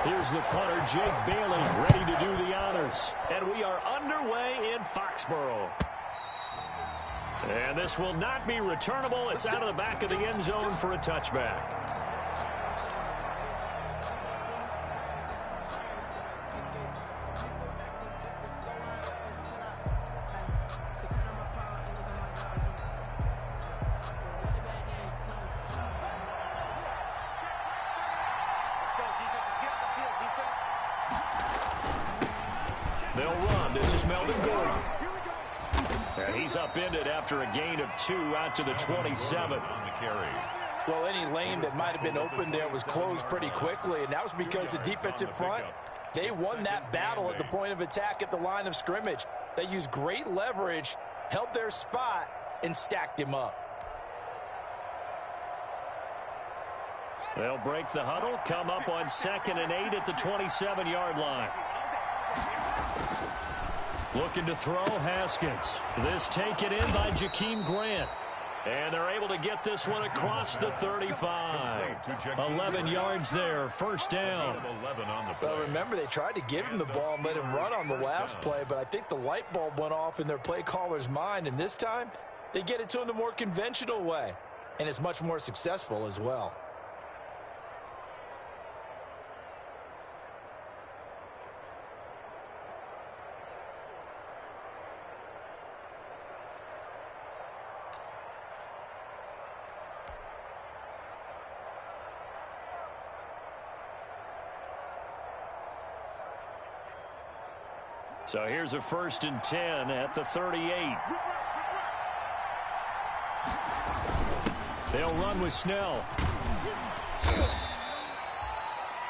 Here's the punter, Jake Bailey, ready to do the honors. And we are underway in Foxborough. And this will not be returnable. It's out of the back of the end zone for a touchback. They'll run. This is Melvin Gordon. And he's upended after a gain of 2 out to the 27. Well, any lane that might have been open there was closed pretty quickly, and that was because the defensive front, they won that battle at the point of attack at the line of scrimmage. They used great leverage, held their spot, and stacked him up. They'll break the huddle, come up on 2nd and 8 at the 27-yard line. Looking to throw, Haskins. This taken in by Jakeem Grant. And they're able to get this one across the 35. 11 yards there, first down. Well, remember, they tried to give him the ball and let him run on the last play, but I think the light bulb went off in their play caller's mind, and this time they get it to him the more conventional way, and it's much more successful as well. So here's a 1st and 10 at the 38. They'll run with Snell.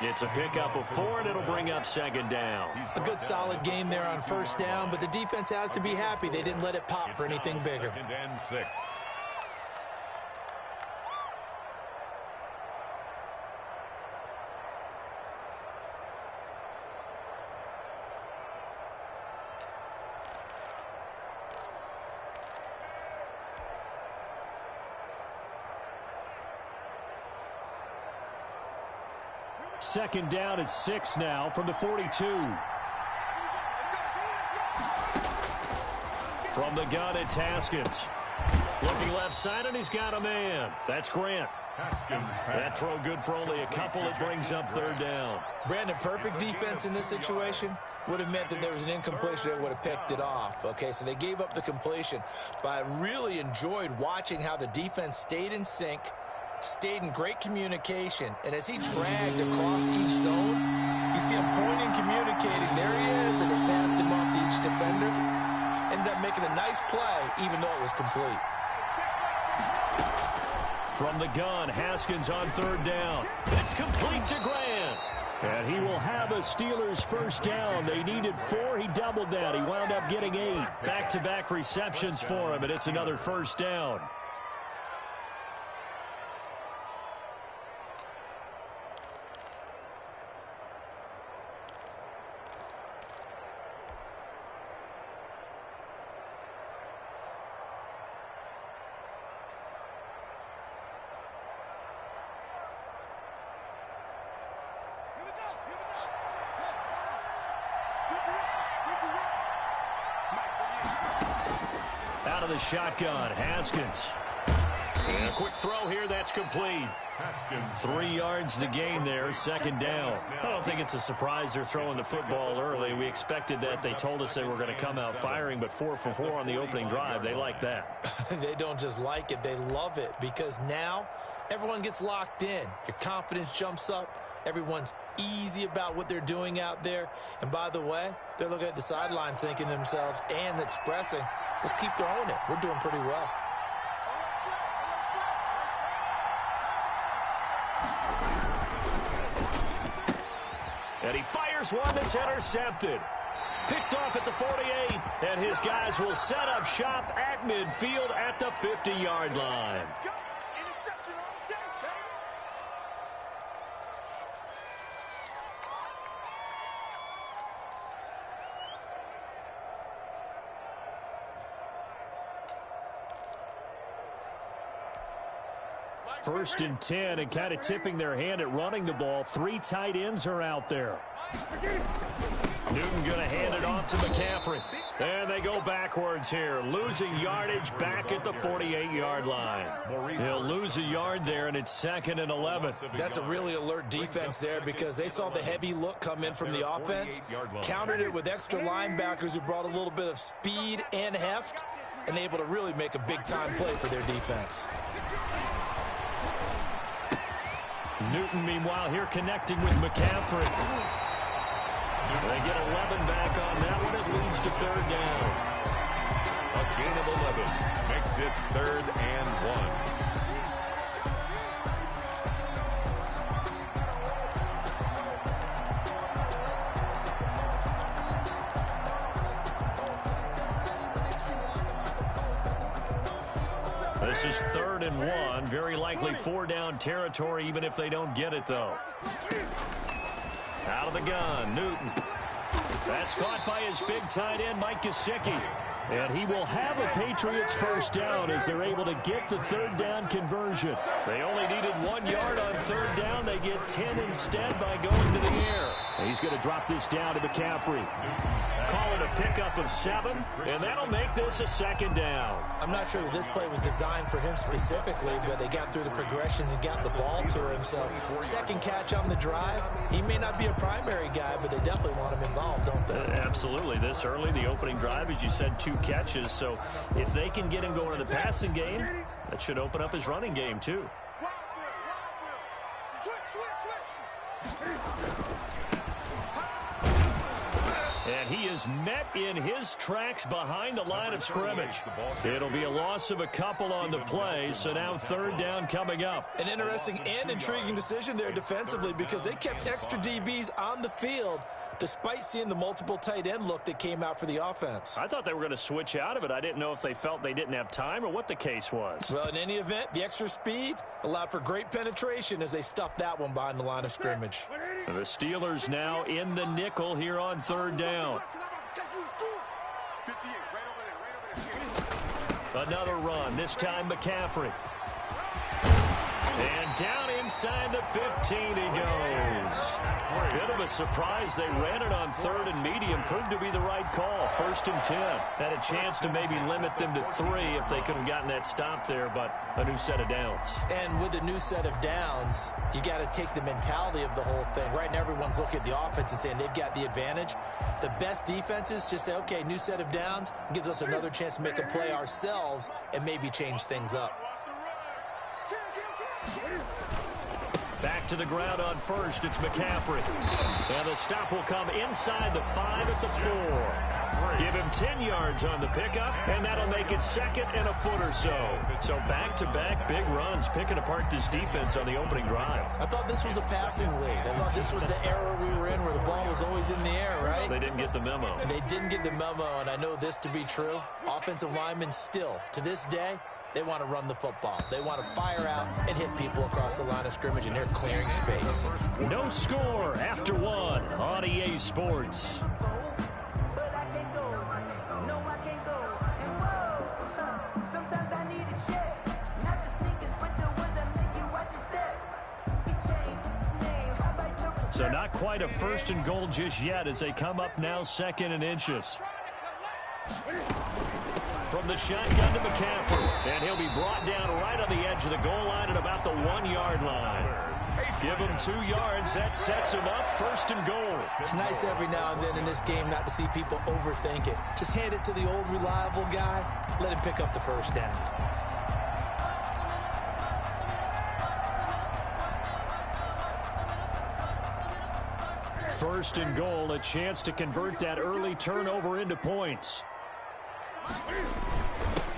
It's a pickup of 4, and it'll bring up 2nd down. A good solid game there on 1st down, but the defense has to be happy they didn't let it pop for anything bigger. 2nd and 6. Second down at 6 now from the 42. From the gun, it's Haskins. Looking left side, and he's got a man. That's Grant. That throw good for only a couple. It brings up 3rd down. Brandon, perfect defense in this situation would have meant that there was an incompletion that would have picked it off. Okay, so they gave up the completion. But I really enjoyed watching how the defense stayed in sync, stayed in great communication, and as he dragged across each zone, you see him pointing, communicating. There he is, and they passed him off to each defender. Ended up making a nice play, even though it was complete. From the gun, Haskins on 3rd down. It's complete to Grant. And he will have a Steelers 1st down. They needed 4. He doubled that. He wound up getting 8. Back-to-back receptions for him, and it's another 1st down. Out of the shotgun, Haskins. And a quick throw here, that's complete. 3 yards to gain there, 2nd down. I don't think it's a surprise they're throwing the football early. We expected that. They told us they were going to come out firing, but 4 for 4 on the opening drive. They like that. They don't just like it, they love it, because now everyone gets locked in. Your confidence jumps up. Everyone's easy about what they're doing out there. And by the way, they're looking at the sideline thinking to themselves and expressing, let's keep throwing it. We're doing pretty well. And he fires one that's intercepted. Picked off at the 48. And his guys will set up shop at midfield at the 50-yard line. First and 10, and kind of tipping their hand at running the ball. 3 tight ends are out there. Newton going to hand it off to McCaffrey. And they go backwards here, losing yardage back at the 48-yard line. He'll lose a yard there, and it's 2nd and 11. That's a really alert defense there because they saw the heavy look come in from the offense, countered it with extra linebackers who brought a little bit of speed and heft, and able to really make a big-time play for their defense. Newton, meanwhile, here connecting with McCaffrey. They get 11 back on that one. It leads to 3rd down. A gain of 11 makes it 3rd and 1. This is 3rd and 1. Very likely 4-down territory, even if they don't get it, though. Out of the gun, Newton. That's caught by his big tight end, Mike Gesicki. And he will have a Patriots 1st down as they're able to get the 3rd down conversion. They only needed 1 yard on 3rd down. They get 10 instead by going to the air. And he's going to drop this down to McCaffrey. Call it a pickup of 7, and that'll make this a 2nd down. I'm not sure that this play was designed for him specifically, but they got through the progressions and got the ball to him. So 2nd catch on the drive. He may not be a primary guy, but they definitely want him involved, don't they? Absolutely. This early, the opening drive, as you said, 2 catches. So if they can get him going in the passing game, that should open up his running game too. And he is met in his tracks behind the line of scrimmage. It'll be a loss of a couple on the play, so now 3rd down coming up. An interesting and intriguing decision there defensively because they kept extra DBs on the field despite seeing the multiple tight end look that came out for the offense. I thought they were going to switch out of it. I didn't know if they felt they didn't have time or what the case was. Well, in any event, the extra speed allowed for great penetration as they stuffed that one behind the line of scrimmage. The Steelers now in the nickel here on 3rd down. Another run, this time McCaffrey. And down inside the 15 he goes. Bit of a surprise. They ran it on 3rd and medium. Proved to be the right call. 1st and 10. Had a chance to maybe limit them to 3 if they could have gotten that stop there, but a new set of downs. And with a new set of downs, you got to take the mentality of the whole thing. Right now, everyone's looking at the offense and saying they've got the advantage. The best defenses just say, okay, new set of downs. Gives us another chance to make a play ourselves and maybe change things up. Back to the ground on 1st. It's McCaffrey. And the stop will come inside the 5 at the 4. Give him 10 yards on the pickup, and that'll make it 2nd and a foot or so. So back-to-back big runs, picking apart this defense on the opening drive. I thought this was a passing league. I thought this was the era we were in where the ball was always in the air, right? They didn't get the memo. They didn't get the memo, and I know this to be true. Offensive linemen still, to this day, they want to run the football. They want to fire out and hit people across the line of scrimmage, and they're clearing space. No score after 1 on EA Sports. So not quite a 1st and goal just yet as they come up now 2nd and inches. From the shotgun to McCaffrey. And he'll be brought down right on the edge of the goal line at about the 1-yard line. Give him 2 yards. That sets him up 1st and goal. It's nice every now and then in this game not to see people overthink it. Just hand it to the old reliable guy. Let him pick up the 1st down. First and goal, a chance to convert that early turnover into points.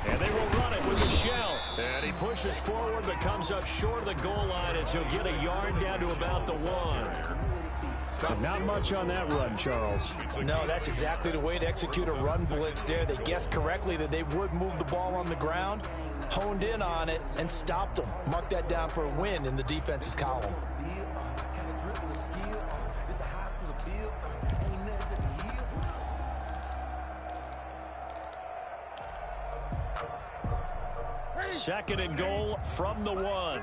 And they will run it with a shell. And he pushes forward but comes up short of the goal line as he'll get a yard down to about the 1. Not much on that run, Charles. No, that's exactly the way to execute a run blitz there. They guessed correctly that they would move the ball on the ground, honed in on it, and stopped them. Mark that down for a win in the defense's column. Second and goal from the 1.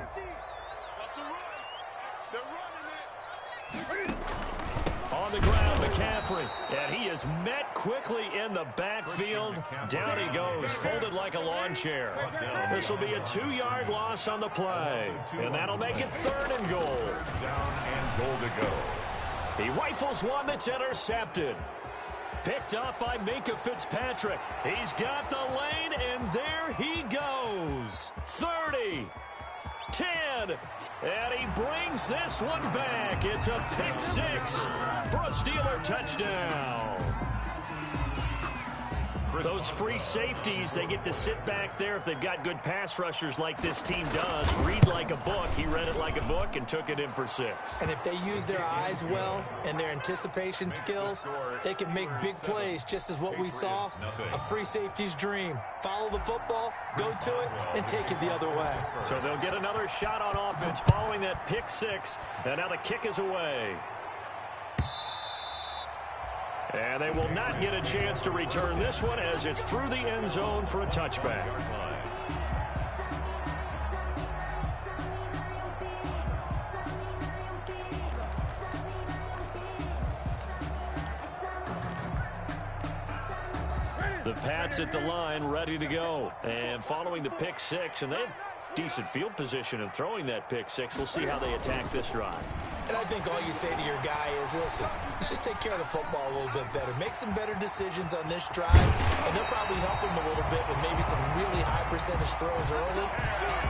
McCaffrey, and he is met quickly in the backfield. Down he goes, folded like a lawn chair. This will be a 2-yard loss on the play, and that'll make it 3rd and goal. Down and goal to go. He rifles one that's intercepted. Picked up by Minkah Fitzpatrick. He's got the lane, and there he goes. 30, 10, and he brings this one back. It's a pick 6 for a Steeler touchdown. Those free safeties, they get to sit back there if they've got good pass rushers like this team does. Read like a book. He read it like a book and took it in for 6. And if they use their eyes well and their anticipation skills, they can make big plays, just as what we saw. A free safety's dream. Follow the football, go to it, and take it the other way. So they'll get another shot on offense following that pick 6, and now the kick is away. And they will not get a chance to return this one as it's through the end zone for a touchback. The Pats at the line ready to go. And following the pick 6, and they have decent field position in throwing that pick 6. We'll see how they attack this drive. And I think all you say to your guy is, listen, let's just take care of the football a little bit better. Make some better decisions on this drive, and they'll probably help him a little bit with maybe some really high percentage throws early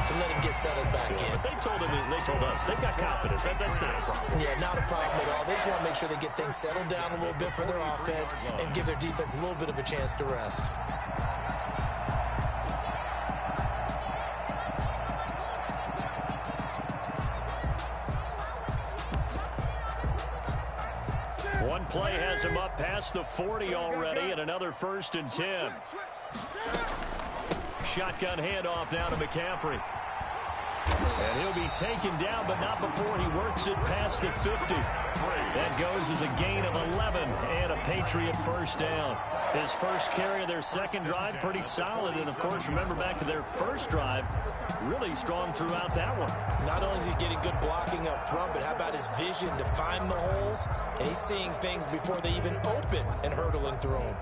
to let him get settled back in. But they told us, they've got confidence. That's not a problem. Yeah, not a problem at all. They just want to make sure they get things settled down a little bit for their offense and give their defense a little bit of a chance to rest. One play has him up past the 40 already, and another 1st and 10. Shotgun handoff now to McCaffrey. And he'll be taken down, but not before he works it past the 50. That goes as a gain of 11 and a Patriot 1st down. His first carry of their second drive, pretty solid. And, of course, remember back to their first drive, really strong throughout that one. Not only is he getting good blocking up front, but how about his vision to find the holes? And he's seeing things before they even open and hurdling through them.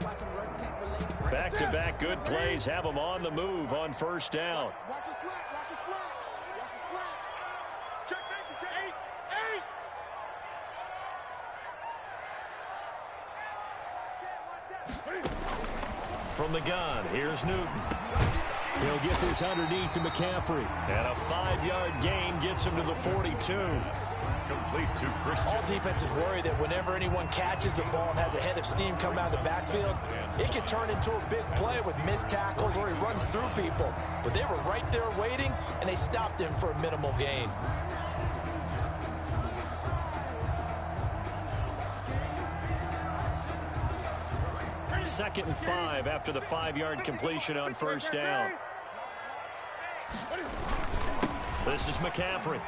Back-to-back good plays have him on the move on 1st down. Watch the slap, watch the slap, watch the slap. Check safety, check 8. From the gun, here's Newton. He'll get this underneath to McCaffrey. And a 5-yard gain gets him to the 42. Complete to Christian. All defenses worry that whenever anyone catches the ball and has a head of steam come out of the backfield, it can turn into a big play with missed tackles or he runs through people. But they were right there waiting, and they stopped him for a minimal gain. Second and 5 after the 5-yard completion on 1st down. This is McCaffrey.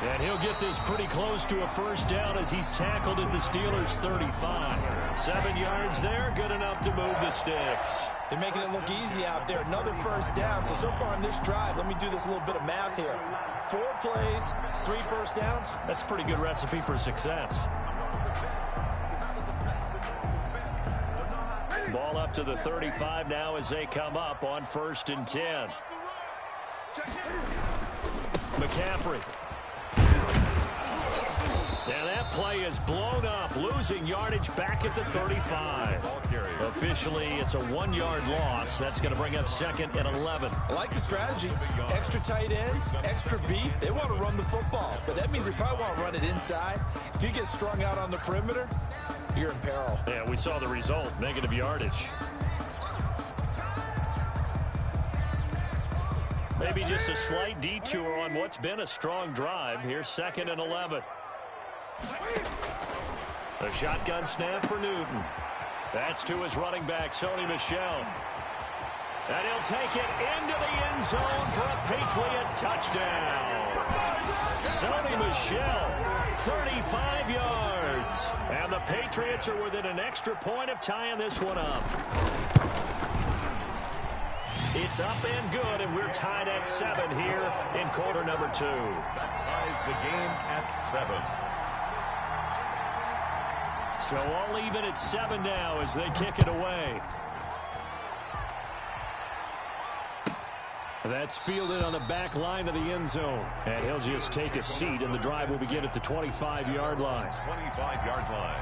And he'll get this pretty close to a 1st down as he's tackled at the Steelers' 35. 7 yards there, good enough to move the sticks. They're making it look easy out there. Another 1st down. So far on this drive, let me do this little bit of math here. 4 plays, 3 1st downs. That's a pretty good recipe for success. Ball up to the 35 now as they come up on 1st and 10. McCaffrey. And that play is blown up, losing yardage back at the 35. Officially, it's a 1-yard loss. That's going to bring up 2nd and 11. I like the strategy. Extra tight ends, extra beef. They want to run the football, but that means they probably want to run it inside. If you get strung out on the perimeter, you're in peril. Yeah, we saw the result, negative yardage. Maybe just a slight detour on what's been a strong drive. Here's 2nd and 11. A shotgun snap for Newton. That's to his running back, Sony Michel. And he'll take it into the end zone for a Patriot touchdown. Sony Michel, 35 yards. And the Patriots are within an extra point of tying this one up. It's up and good, and we're tied at 7 here in quarter number 2. That ties the game at 7. So all even at 7 now as they kick it away. That's fielded on the back line of the end zone. And he'll just take a seat, and the drive will begin at the 25-yard line. 25-yard line.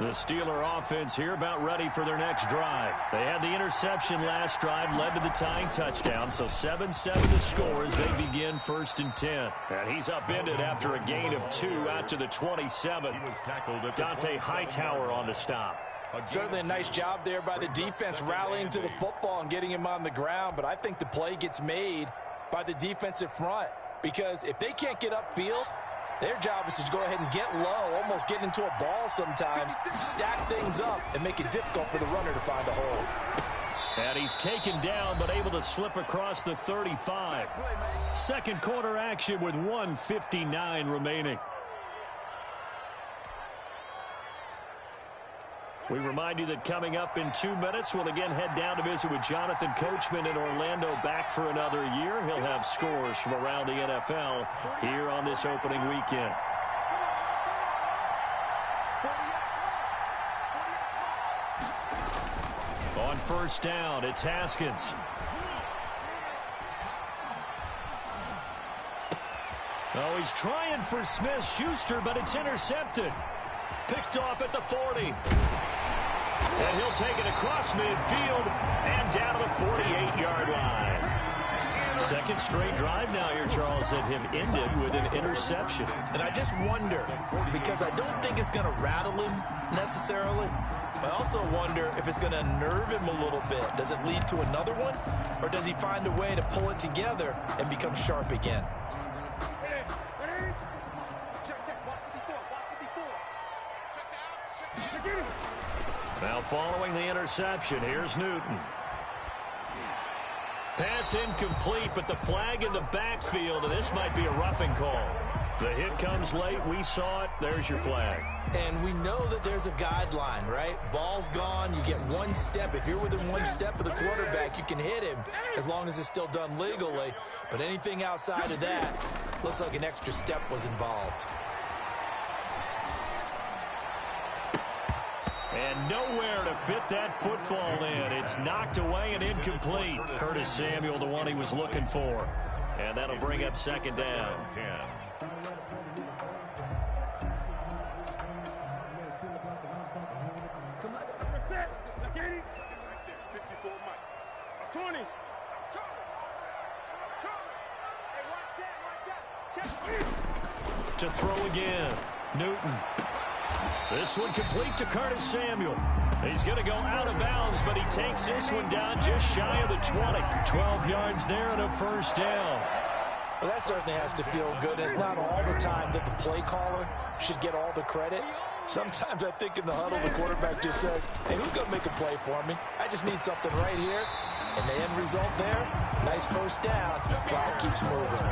The Steeler offense here about ready for their next drive. They had the interception last drive, led to the tying touchdown, so 7-7 to score as they begin 1st and 10. And he's upended after a gain of 2 out to the 27. He was tackled at the Dante Hightower on the stop. Certainly a nice job there by the defense rallying to the football and getting him on the ground, but I think the play gets made by the defensive front because if they can't get upfield, their job is to go ahead and get low, almost get into a ball sometimes, stack things up, and make it difficult for the runner to find a hole. And he's taken down, but able to slip across the 35. Second quarter action with 1:59 remaining. We remind you that coming up in 2 minutes, we'll again head down to visit with Jonathan Coachman in Orlando, back for another year. He'll have scores from around the NFL here on this opening weekend. On 1st down, it's Haskins. Oh, he's trying for Smith-Schuster, but it's intercepted. Picked off at the 40. And he'll take it across midfield and down to the 48-yard line. Second straight drive now here, Charles, that have ended with an interception. And I just wonder, because I don't think it's going to rattle him necessarily, but I also wonder if it's going to nerve him a little bit. Does it lead to another one, or does he find a way to pull it together and become sharp again? Now following the interception, here's Newton. Pass incomplete, but the flag in the backfield, and this might be a roughing call. The hit comes late. We saw it. There's your flag. And we know that there's a guideline, right? Ball's gone. You get 1 step. If you're within 1 step of the quarterback, you can hit him as long as it's still done legally. But anything outside of that, looks like an extra step was involved. And nowhere to fit that football in. It's knocked away and incomplete. Curtis Samuel, the one he was looking for. And that'll bring up 2nd down. 10. To throw again. Newton. This one complete to Curtis Samuel. He's going to go out of bounds, but he takes this one down just shy of the 20. 12 yards there and a 1st down. Well, that certainly has to feel good. It's not all the time that the play caller should get all the credit. Sometimes I think in the huddle, the quarterback just says, hey, who's going to make a play for me? I just need something right here. And the end result there, nice 1st down. Drive keeps moving.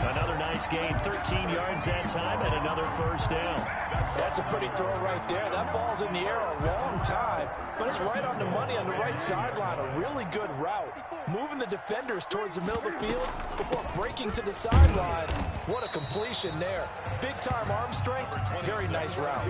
Another nice gain, 13 yards that time, and another 1st down. That's a pretty throw right there. That ball's in the air a long time, but it's right on the money on the right sideline. A really good route. Moving the defenders towards the middle of the field before breaking to the sideline. What a completion there. Big-time arm strength. Very nice route.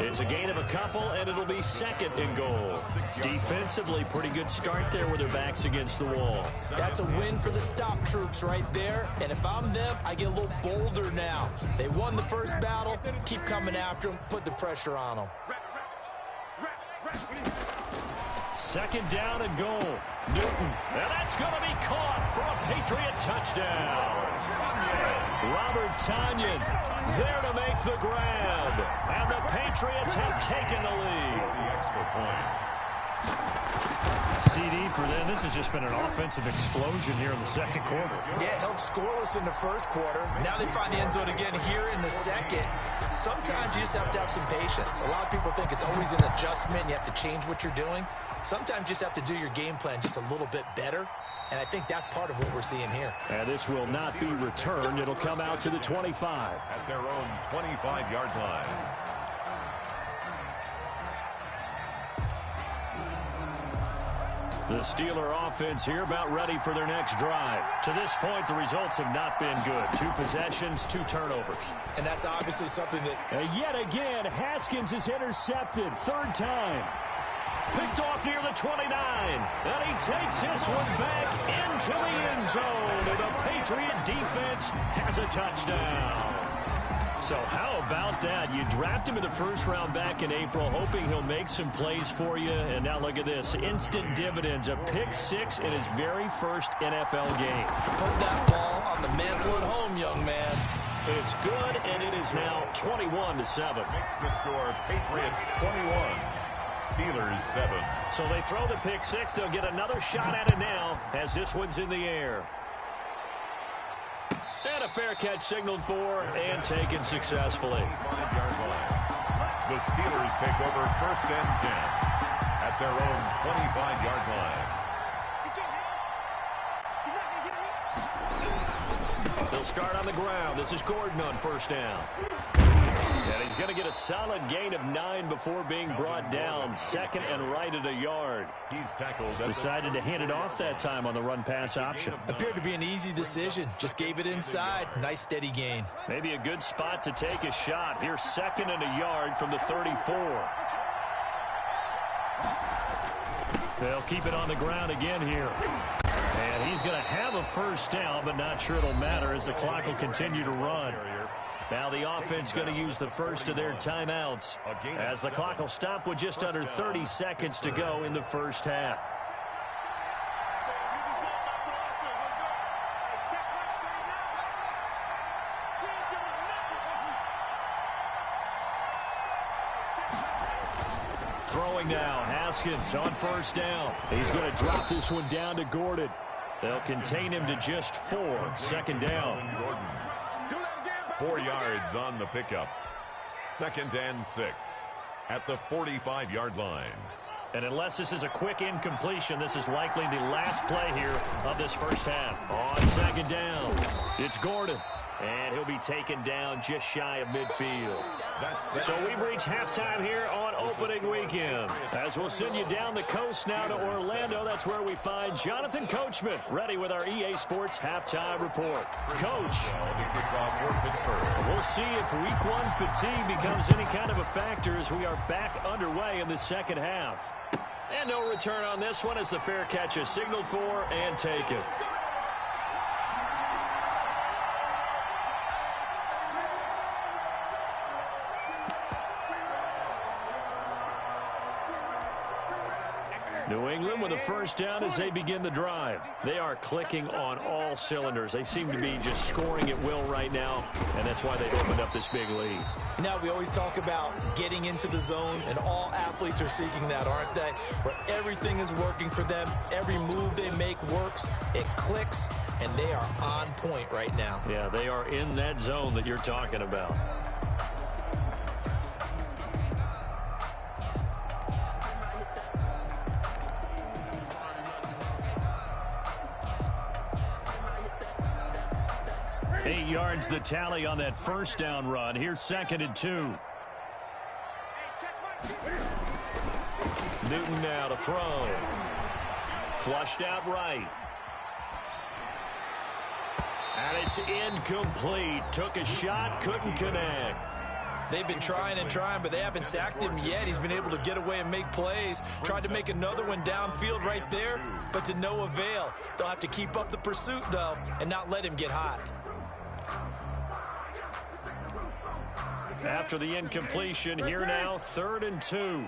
It's a gain of a couple, and it'll be 2nd and goal. Defensively, pretty good start there with their backs against the wall. That's a win for the stop troops right there, and if I'm them, I get a little bolder now. They won the first battle. Keep coming after them. Put the pressure on them. 2nd down and goal. Newton. And that's going to be caught for a Patriot touchdown. Robert Tonyan there to make the grab. And the Patriots have taken the lead. The extra point. CD for them. This has just been an offensive explosion here in the 2nd quarter. Yeah, held scoreless in the 1st quarter. Now they find the end zone again here in the 2nd. Sometimes you just have to have some patience. A lot of people think it's always an adjustment. You have to change what you're doing. Sometimes you just have to do your game plan just a little bit better. And I think that's part of what we're seeing here. And this will not be returned. It'll come out to the 25. At their own 25-yard line. The Steeler offense here about ready for their next drive. To this point, the results have not been good. 2 possessions, 2 turnovers. And that's obviously something that... Yet again, Haskins is intercepted. 3rd time. Picked off near the 29. And he takes this one back into the end zone. And the Patriot defense has a touchdown. So how about that? You draft him in the 1st round back in April, hoping he'll make some plays for you. And now look at this. Instant dividends. A pick 6 in his very first NFL game. Put that ball on the mantle at home, young man. It's good, and it is now 21-7. Makes the score Patriots 21, Steelers 7. So they throw the pick 6. They'll get another shot at it now as this one's in the air. And a fair catch signaled for and taken successfully. 5-yard line. The Steelers take over 1st and 10 at their own 25-yard line. They'll start on the ground. This is Gordon on 1st down. And he's going to get a solid gain of 9 before being brought down. 2nd and right at a yard. He's tackled. Decided to hand it off that time on the run-pass option. Appeared to be an easy decision. Just gave it inside. Nice steady gain. Maybe a good spot to take a shot. Here's 2nd and a yard from the 34. They'll keep it on the ground again here. And he's going to have a 1st down, but not sure it'll matter as the clock will continue to run. Now the offense going to use the first of their timeouts as the clock will stop with just under 30 seconds to go in the 1st half. Throwing now, Haskins on 1st down. He's going to drop this one down to Gordon. They'll contain him to just 4. 2nd down. 4 yards on the pickup. 2nd and 6 at the 45-yard line. And unless this is a quick incompletion, this is likely the last play here of this 1st half. On 2nd down, it's Gordon. And he'll be taken down just shy of midfield. So we've reached halftime here on opening weekend. As we'll send you down the coast now to Orlando, that's where we find Jonathan Coachman, ready with our EA Sports halftime report. Coach, we'll see if week 1 fatigue becomes any kind of a factor as we are back underway in the 2nd half. And no return on this one as the fair catch is signaled for and taken. New England with a 1st down as they begin the drive. They are clicking on all cylinders. They seem to be just scoring at will right now, and that's why they've opened up this big lead. Now, we always talk about getting into the zone, and all athletes are seeking that, aren't they? Where everything is working for them. Every move they make works. It clicks, and they are on point right now. Yeah, they are in that zone that you're talking about. Eight yards the tally on that 1st down run. Here's 2nd and 2. Newton now to throw. Flushed out right. And it's incomplete. Took a shot, couldn't connect. They've been trying and trying, but they haven't sacked him yet. He's been able to get away and make plays. Tried to make another one downfield right there, but to no avail. They'll have to keep up the pursuit, though, and not let him get hot. After the incompletion, here now, 3rd and 2.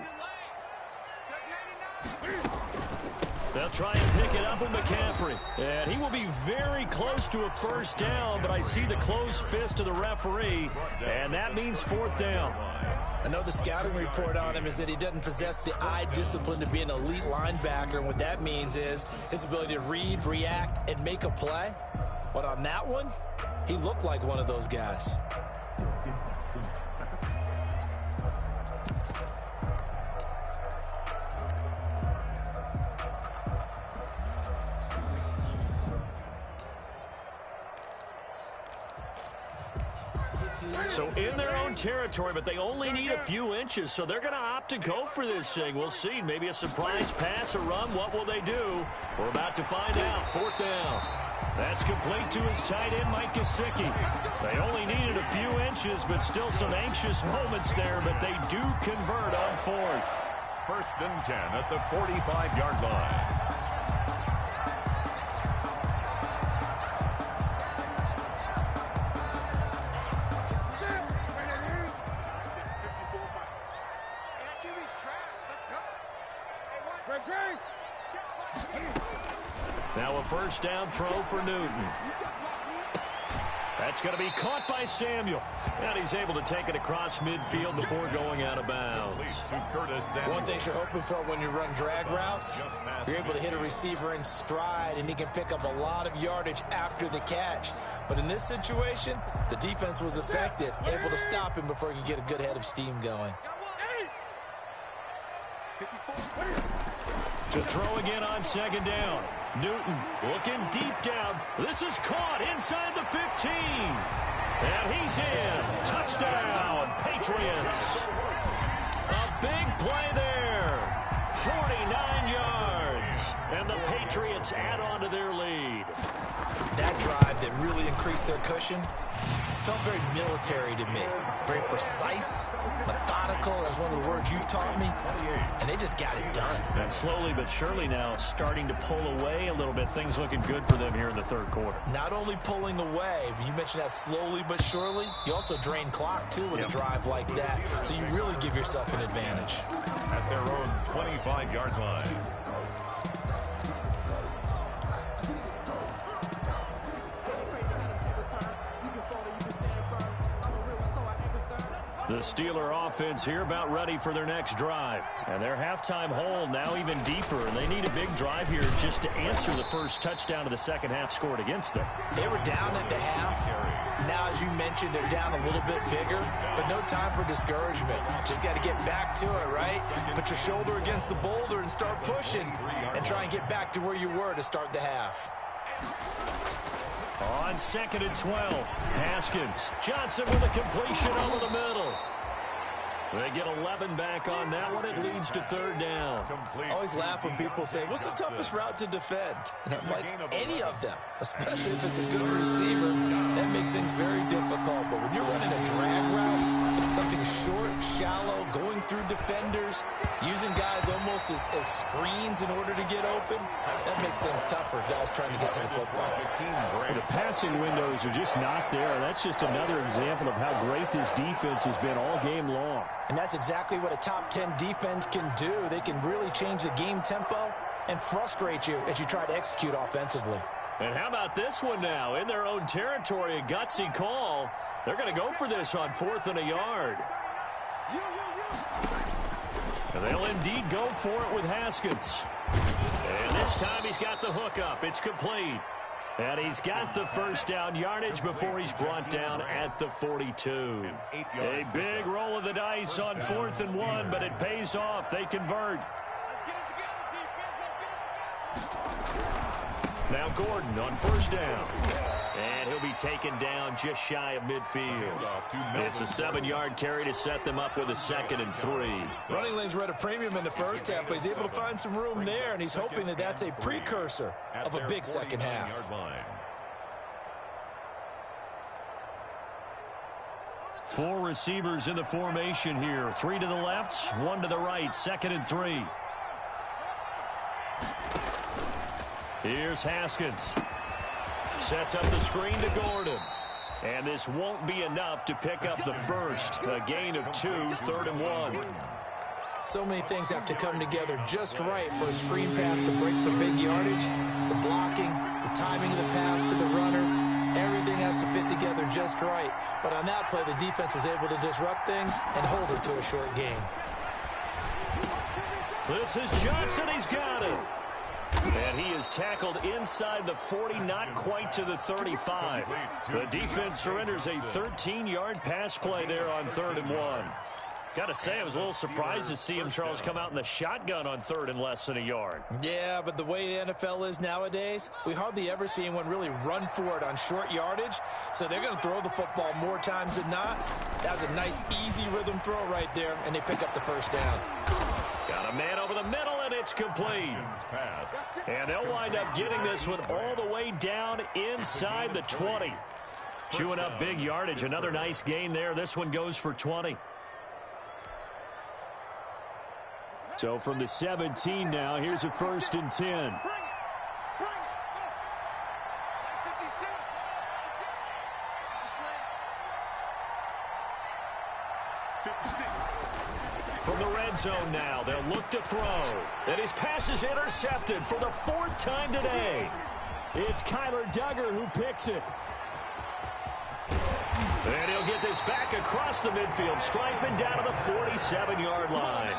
They'll try and pick it up with McCaffrey. And he will be very close to a 1st down, but I see the closed fist of the referee, and that means 4th down. I know the scouting report on him is that he doesn't possess the eye discipline to be an elite linebacker, and what that means is his ability to read, react, and make a play. But on that one, he looked like one of those guys. So in their own territory, but they only need a few inches, so they're going to opt to go for this thing. We'll see. Maybe a surprise pass, a run. What will they do? We're about to find out. 4th down. That's complete to his tight end, Mike Gesicki. They only needed a few inches, but still some anxious moments there, but they do convert on 4th. 1st and 10 at the 45-yard line. Now a 1st down throw for Newton. That's going to be caught by Samuel. And he's able to take it across midfield before going out of bounds. One thing you're hoping for when you run drag routes, you're able to hit a receiver in stride, and he can pick up a lot of yardage after the catch. But in this situation, the defense was effective, able to stop him before he could get a good head of steam going. To throw again on 2nd down. Newton looking deep down. This is caught inside the 15. And he's in. Touchdown, Patriots. A big play there. 49 yards. And the Patriots add on to their lead. That drive that really increased their cushion felt very military to me. Very precise, methodical. That's one of the words you've taught me. And they just got it done. And slowly but surely now starting to pull away a little bit. Things looking good for them here in the 3rd quarter. Not only pulling away, but you mentioned that slowly but surely. You also drain clock, too, with a drive like that. So you really give yourself an advantage. At their own 25-yard line. The Steeler offense here about ready for their next drive. And their halftime hole now even deeper. And they need a big drive here just to answer the first touchdown of the second half scored against them. They were down at the half. Now, as you mentioned, they're down a little bit bigger. But no time for discouragement. Just got to get back to it, right? Put your shoulder against the boulder and start pushing. And try and get back to where you were to start the half. On 2nd and 12, Haskins. Johnson with a completion over the middle. They get 11 back on that one. It leads to 3rd down. I always laugh when people say, what's the toughest route to defend? And I'm like, any of them, especially if it's a good receiver. That makes things very difficult. But when you're running a drag route, something short, shallow, going through defenders, using guys almost as screens in order to get open, that makes things tougher, guys trying to get to the football. The passing windows are just not there. That's just another example of how great this defense has been all game long. And that's exactly what a top 10 defense can do. They can really change the game tempo and frustrate you as you try to execute offensively. And how about this one now? In their own territory, a gutsy call. They're going to go for this on 4th and a yard. And they'll indeed go for it with Haskins. And this time he's got the hook up. It's complete. And he's got the 1st down yardage before he's brought down at the 42. A big roll of the dice on 4th and 1, but it pays off. They convert. Now Gordon on 1st down. And he'll be taken down just shy of midfield. It's a 7-yard carry to set them up with a 2nd and 3. Running lanes were at a premium in the first half, but he's able to find some room there, and he's hoping that that's a precursor of a big second half. 4 receivers in the formation here. 3 to the left, 1 to the right. 2nd and 3. Here's Haskins. Sets up the screen to Gordon. And this won't be enough to pick up the first. A gain of 2, 3rd and 1. So many things have to come together just right for a screen pass to break for big yardage. The blocking, the timing of the pass to the runner, everything has to fit together just right. But on that play, the defense was able to disrupt things and hold it to a short game. This is Johnson. He's got it. And he is tackled inside the 40, not quite to the 35. The defense surrenders a 13-yard pass play there on 3rd and 1. Got to say, I was a little surprised to see him, Charles, come out in the shotgun on third and less than a yard. Yeah, but the way the NFL is nowadays, we hardly ever see anyone really run for it on short yardage. So they're going to throw the football more times than not. That was a nice, easy rhythm throw right there, and they pick up the first down. Got a man over the middle, and it's complete. And they'll wind up getting this one all the way down inside the 20. Chewing up big yardage. Another nice gain there. This one goes for 20. So from the 17 now, here's a 1st and 10. From the red zone now, they'll look to throw. And his pass is intercepted for the 4th time today. It's Kyler Duggar who picks it. And he'll get this back across the midfield. Strikeman down to the 47-yard line.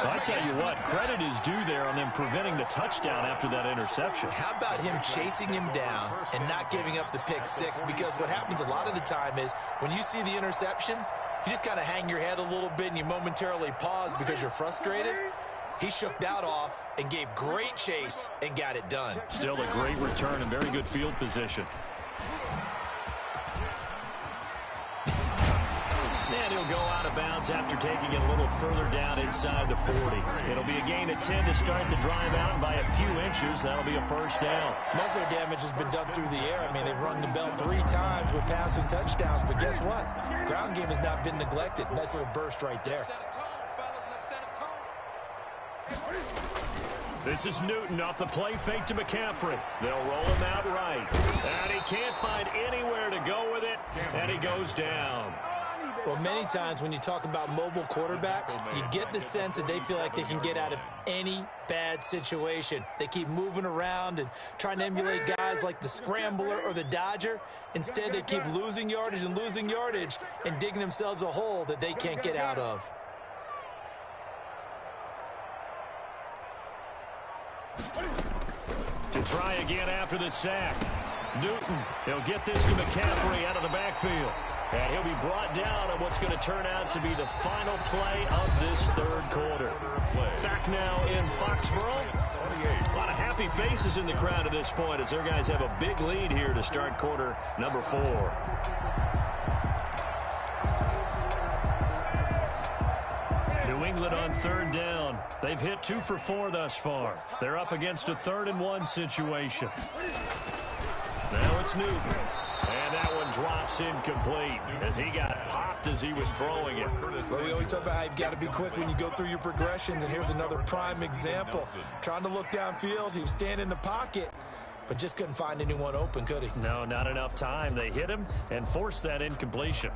Well, I tell you what, credit is due there on them preventing the touchdown after that interception. How about him chasing him down and not giving up the pick six? Because what happens a lot of the time is when you see the interception, you just kind of hang your head a little bit and you momentarily pause because you're frustrated. He shook that off and gave great chase and got it done. Still a great return and very good field position. And he'll go out of bounds after taking it a little further down inside the 40. It'll be a gain of 10 to start the drive out, and by a few inches, that'll be a first down. Most of the damage has been done through the air. I mean, they've rung the bell 3 times with passing touchdowns, but guess what? Ground game has not been neglected. Nice little burst right there. This is Newton off the play fake to McCaffrey. They'll roll him out right. And he can't find anywhere to go with it, and he goes down. Well, many times when you talk about mobile quarterbacks, you get the sense that they feel like they can get out of any bad situation. They keep moving around and trying to emulate guys like the Scrambler or the Dodger. Instead, they keep losing yardage and digging themselves a hole that they can't get out of. To try again after the sack. Newton, he'll get this to McCaffrey out of the backfield. And he'll be brought down on what's going to turn out to be the final play of this 3rd quarter. Back now in Foxborough. A lot of happy faces in the crowd at this point as their guys have a big lead here to start quarter number 4. New England on 3rd down. They've hit 2 for 4 thus far. They're up against a 3rd and 1 situation. Now it's Newton. And that one drops incomplete as he got popped as he was throwing it. Well, we always talk about how you've got to be quick when you go through your progressions, and here's another prime example. Trying to look downfield, he was standing in the pocket, but just couldn't find anyone open, could he? No, not enough time. They hit him and forced that incompletion.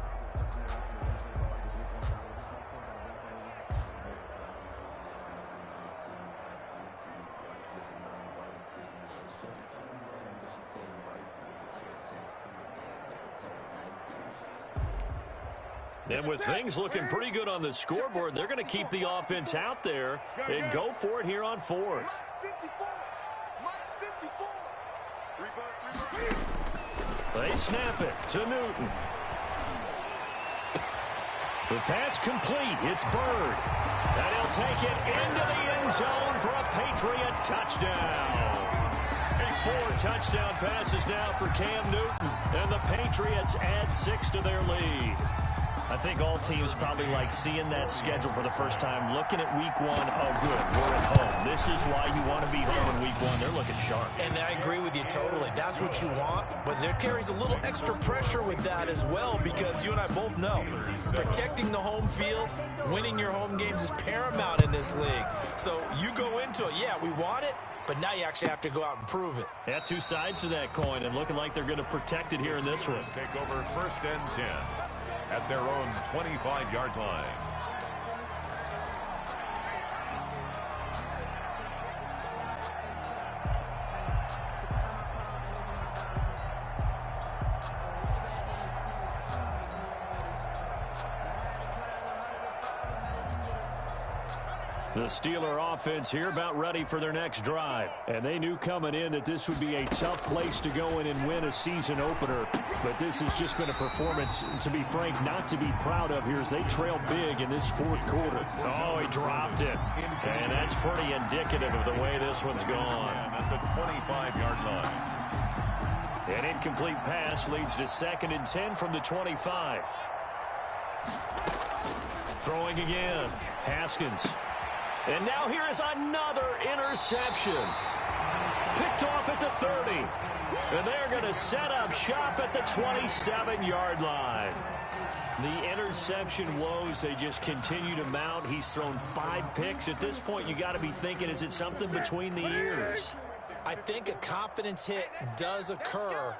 And with things looking pretty good on the scoreboard, they're going to keep the offense out there and go for it here on 4th. They snap it to Newton. The pass complete. It's Bird. And he'll take it into the end zone for a Patriot touchdown. 4 touchdown passes now for Cam Newton. And the Patriots add 6 to their lead. I think all teams probably like seeing that schedule for the first time, looking at week 1. Oh, good, we're at home. This is why you want to be home in week 1. They're looking sharp. And I agree with you totally. That's what you want, but there carries a little extra pressure with that as well because you and I both know protecting the home field, winning your home games is paramount in this league. So you go into it, yeah, we want it, but now you actually have to go out and prove it. Yeah, 2 sides to that coin, and looking like they're going to protect it here in this one. Take over 1st and 10 at their own 25-yard line. The Steeler offense here about ready for their next drive. And they knew coming in that this would be a tough place to go in and win a season opener. But this has just been a performance, to be frank, not to be proud of here as they trail big in this fourth quarter. Oh, he dropped it. And that's pretty indicative of the way this one's gone. At the 25-yard line. An incomplete pass leads to 2nd and 10 from the 25. Throwing again. Haskins. And now here is another interception. Picked off at the 30. And they're going to set up shop at the 27-yard line. The interception woes, they just continue to mount. He's thrown 5 picks. At this point, you got to be thinking, is it something between the ears? I think a confidence hit does occur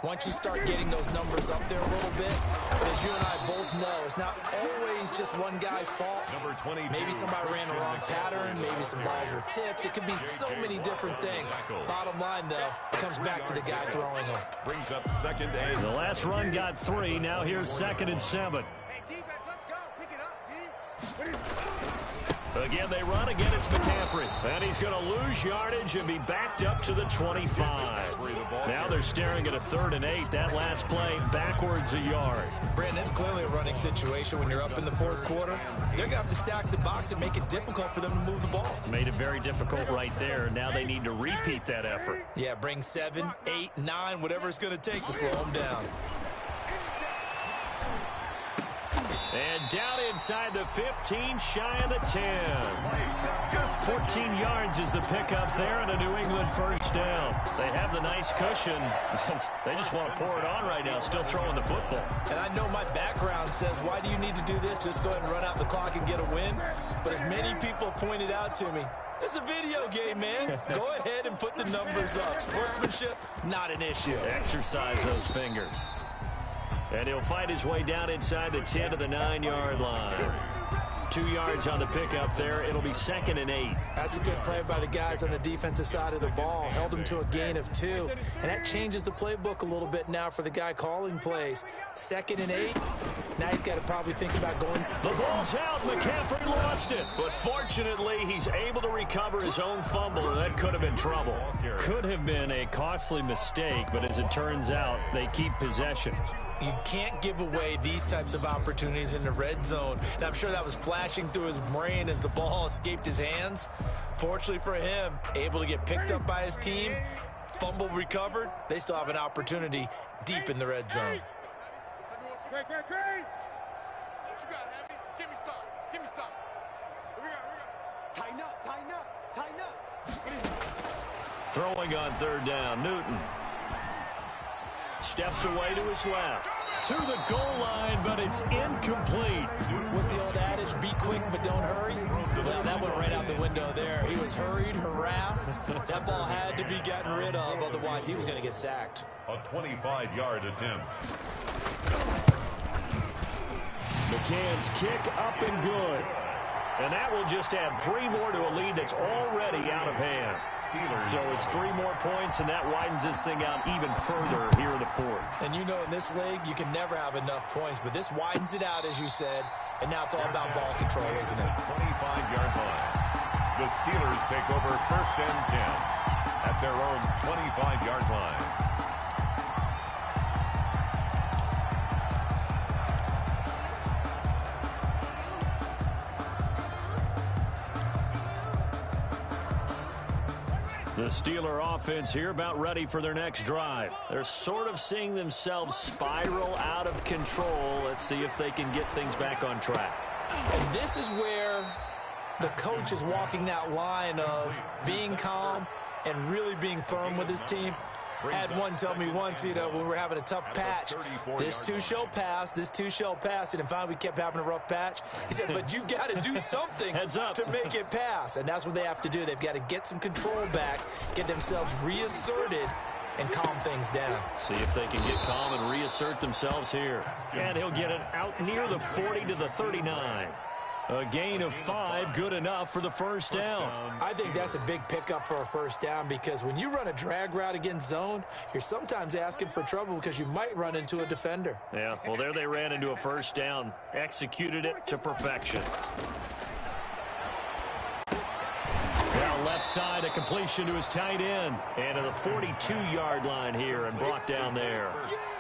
once you start getting those numbers up there a little bit. But as you and I both know, it's not always just one guy's fault. Number 22. Maybe somebody ran the wrong pattern. Maybe some balls were tipped. It could be so many different things. Bottom line, though, it comes back to the guy throwing them. Brings up 2nd and 8. The last run got 3. Now here's 2nd and 7. Hey, defense, let's go. Pick it up, D. Again, they run. Again, it's McCaffrey. And he's going to lose yardage and be backed up to the 25. Now they're staring at a 3rd and 8. That last play, backwards a yard. Brandon, it's clearly a running situation when you're up in the fourth quarter. They're going to have to stack the box and make it difficult for them to move the ball. Made it very difficult right there. Now they need to repeat that effort. Yeah, bring 7, 8, 9, whatever it's going to take to slow them down. And down inside the 15, shy of the 10. 14 yards is the pickup there and a New England first down. They have the nice cushion. They just want to pour it on right now, still throwing the football. And I know my background says, why do you need to do this? Just go ahead and run out the clock and get a win. But as many people pointed out to me, this is a video game, man. Go ahead and put the numbers up. Sportsmanship, not an issue. Exercise those fingers. And he'll fight his way down inside the 10 to the 9-yard line. 2 yards on the pickup there. It'll be 2nd and 8. That's a good play by the guys on the defensive side of the ball. Held him to a gain of 2. And that changes the playbook a little bit now for the guy calling plays. 2nd and 8. Now he's got to probably think about going. The ball's out. McCaffrey lost it. But fortunately, he's able to recover his own fumble, and that could have been trouble. Could have been a costly mistake, but as it turns out, they keep possession. You can't give away these types of opportunities in the red zone. And I'm sure that was flashing through his brain as the ball escaped his hands. Fortunately for him, able to get picked up by his team, fumble recovered. They still have an opportunity deep in the red zone. Great. What you got, Heavy? Give me some. Give me some. We got. Tighten up. Throwing on 3rd down, Newton. Steps away to his left. To the goal line, but it's incomplete. What's the old adage? Be quick, but don't hurry. Well, that went right out the window there. He was hurried, harassed. That ball had to be gotten rid of, otherwise he was going to get sacked. A 25-yard attempt. McCann's kick up and good. And that will just add 3 more to a lead that's already out of hand. So it's 3 more points, and that widens this thing out even further here in the 4th. And you know, in this league, you can never have enough points, but this widens it out, as you said, and now it's all about ball control, isn't it? 25-yard line. The Steelers take over 1st and 10 at their own 25-yard line. The Steeler offense here about ready for their next drive. They're sort of seeing themselves spiral out of control. Let's see if they can get things back on track. And this is where the coach is walking that line of being calm and really being firm with his team. I had one tell me once, when we were having a tough patch, this too shall pass, and then finally we kept having a rough patch. He said, but you've got to do something to make it pass, and that's what they have to do. They've got to get some control back, get themselves reasserted, and calm things down. See if they can get calm and reassert themselves here. And he'll get it out near the 40 to the 39. A gain of 5, good enough for the first down. I think that's a big pickup for a first down because when you run a drag route against zone, you're sometimes asking for trouble because you might run into a defender. Yeah, well, there they ran into a first down. Executed it to perfection. left side, a completion to his tight end. And to the 42-yard line here and brought down there.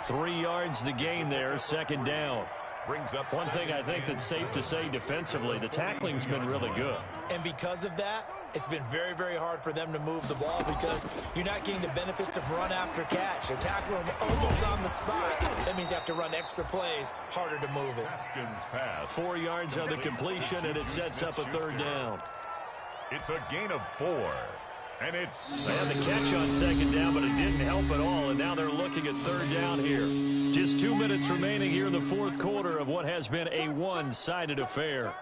3 yards the gain there, second down. Brings up one thing I think that's safe to say defensively, the tackling's been really good. And because of that, it's been very, very hard for them to move the ball because you're not getting the benefits of run after catch. They're tackling them almost on the spot. That means you have to run extra plays, harder to move it. Haskins pass. 4 yards on the completion, and it sets up a third down. It's a gain of 4. And it's... They had the catch on second down, but it didn't help at all, and now they're looking at third down here. Just 2 minutes remaining here in the fourth quarter of what has been a one-sided affair.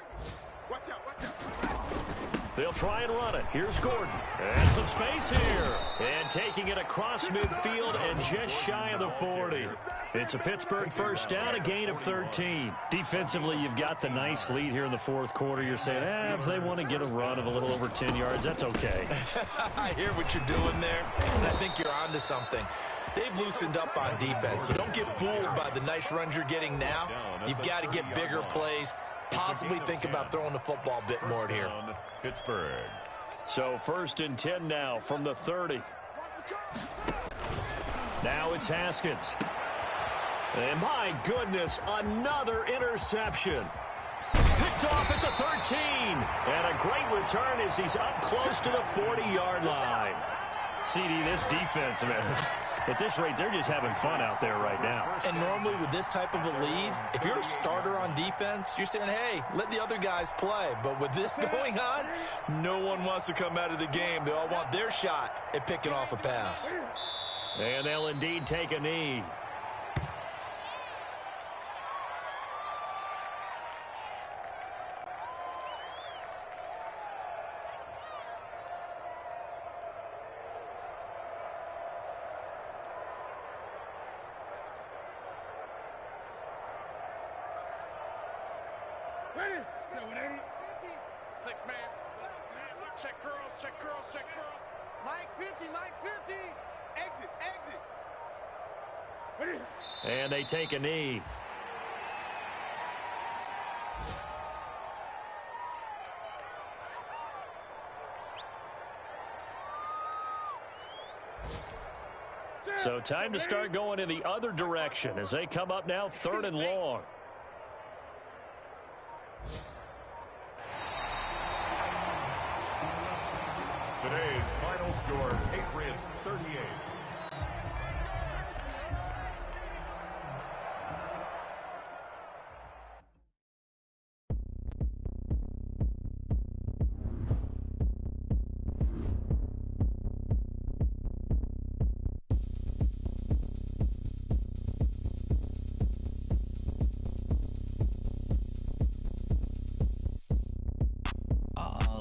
They'll try and run it. Here's Gordon. And some space here. And taking it across midfield and just shy of the 40. It's a Pittsburgh first down, a gain of 13. Defensively, you've got the nice lead here in the fourth quarter. You're saying, if they want to get a run of a little over 10 yards, that's okay. I hear what you're doing there, and I think you're onto something. They've loosened up on defense, so don't get fooled by the nice runs you're getting now. You've got to get bigger plays. Possibly think about throwing the football a bit more here. Pittsburgh. So 1st and 10 now from the 30. Now it's Haskins. And my goodness, another interception. Picked off at the 13. And a great return as he's up close to the 40-yard line. CD, this defense, man, at this rate, they're just having fun out there right now. And normally with this type of a lead, if you're a starter on defense, you're saying, hey, let the other guys play. But with this going on, no one wants to come out of the game. They all want their shot at picking off a pass. And they'll indeed take a knee. Ready? 6 man. Check curls, check curls, check curls. Mike 50, Mike 50. Exit, exit. Ready? And they take a knee. So time to start going in the other direction as they come up now 3rd and long. Today's final score, Patriots 38.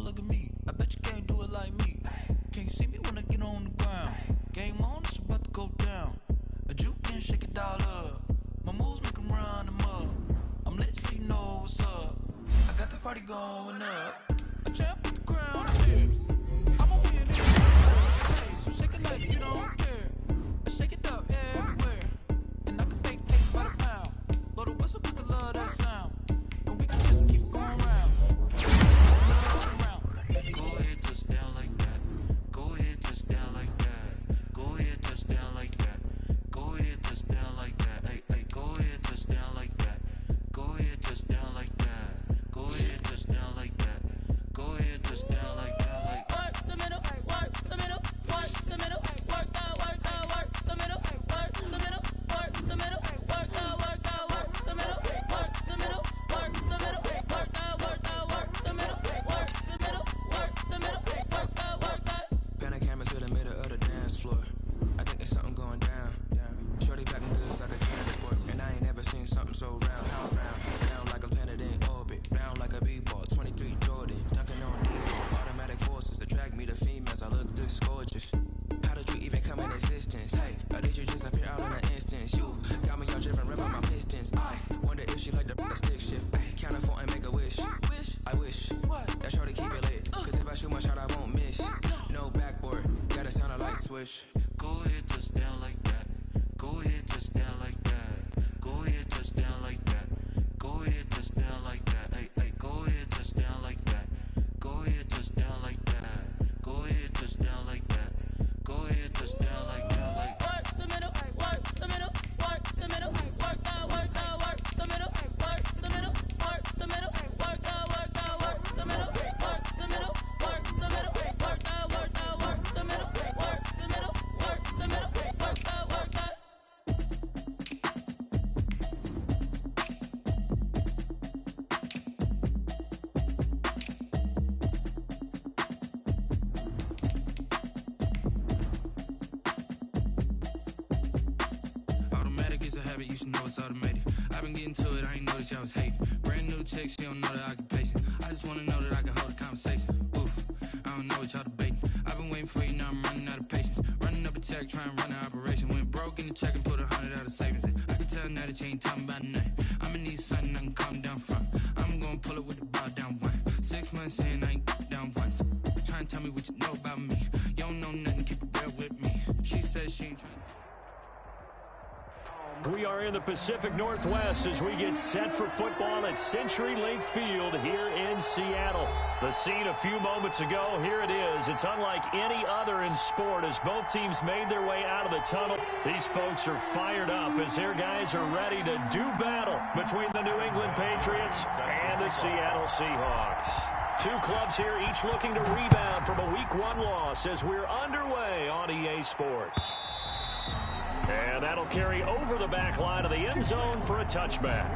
Look at me. I bet you can't do it like me. Can't see me when I get on the ground. Game on, it's about to go down. A juke and shake it all up. My moves make them run them up. I'm lit so you know what's up. I got the party going up. A champ with the crown is here. I'ma win it. Hey, so shake it like you don't care. I shake it up everywhere. And I can bake cake by the pound. Blow the whistle cause I love that sound. And we can just keep going round. Go ahead, touchdown like that. Go ahead, touchdown like that. Go ahead, touchdown like that. Go ahead, touchdown like that. Hey, hey, go ahead, touchdown like that. Go ahead, touchdown like that. Go ahead, touchdown like that. Go ahead, touchdown like that. habit, you should know it's automated. I've been getting to it, I ain't noticed y'all was hating. Brand new chick, she don't know that I can pace it. I just wanna know that I can hold a conversation. Oof, I don't know what y'all debating. I've been waiting for you, now I'm running out of patience. Running up a check, trying to run an operation. Went broke in the check and put 100 out of savings in. I can tell now that you ain't talking about nothing. I'ma need something I can calm down from. I'm gonna pull it with the bow down one. 6 months in, I ain't down once. Trying to tell me what you know about me. You don't know nothing, keep it real with me. She says she ain't trying. We are in the Pacific Northwest as we get set for football at Century Link Field here in Seattle. The scene a few moments ago, here it is. It's unlike any other in sport as both teams made their way out of the tunnel. These folks are fired up as their guys are ready to do battle between the New England Patriots and the Seattle Seahawks. Two clubs here each looking to rebound from a Week 1 loss as we're underway on EA Sports. And that'll carry over the back line of the end zone for a touchback.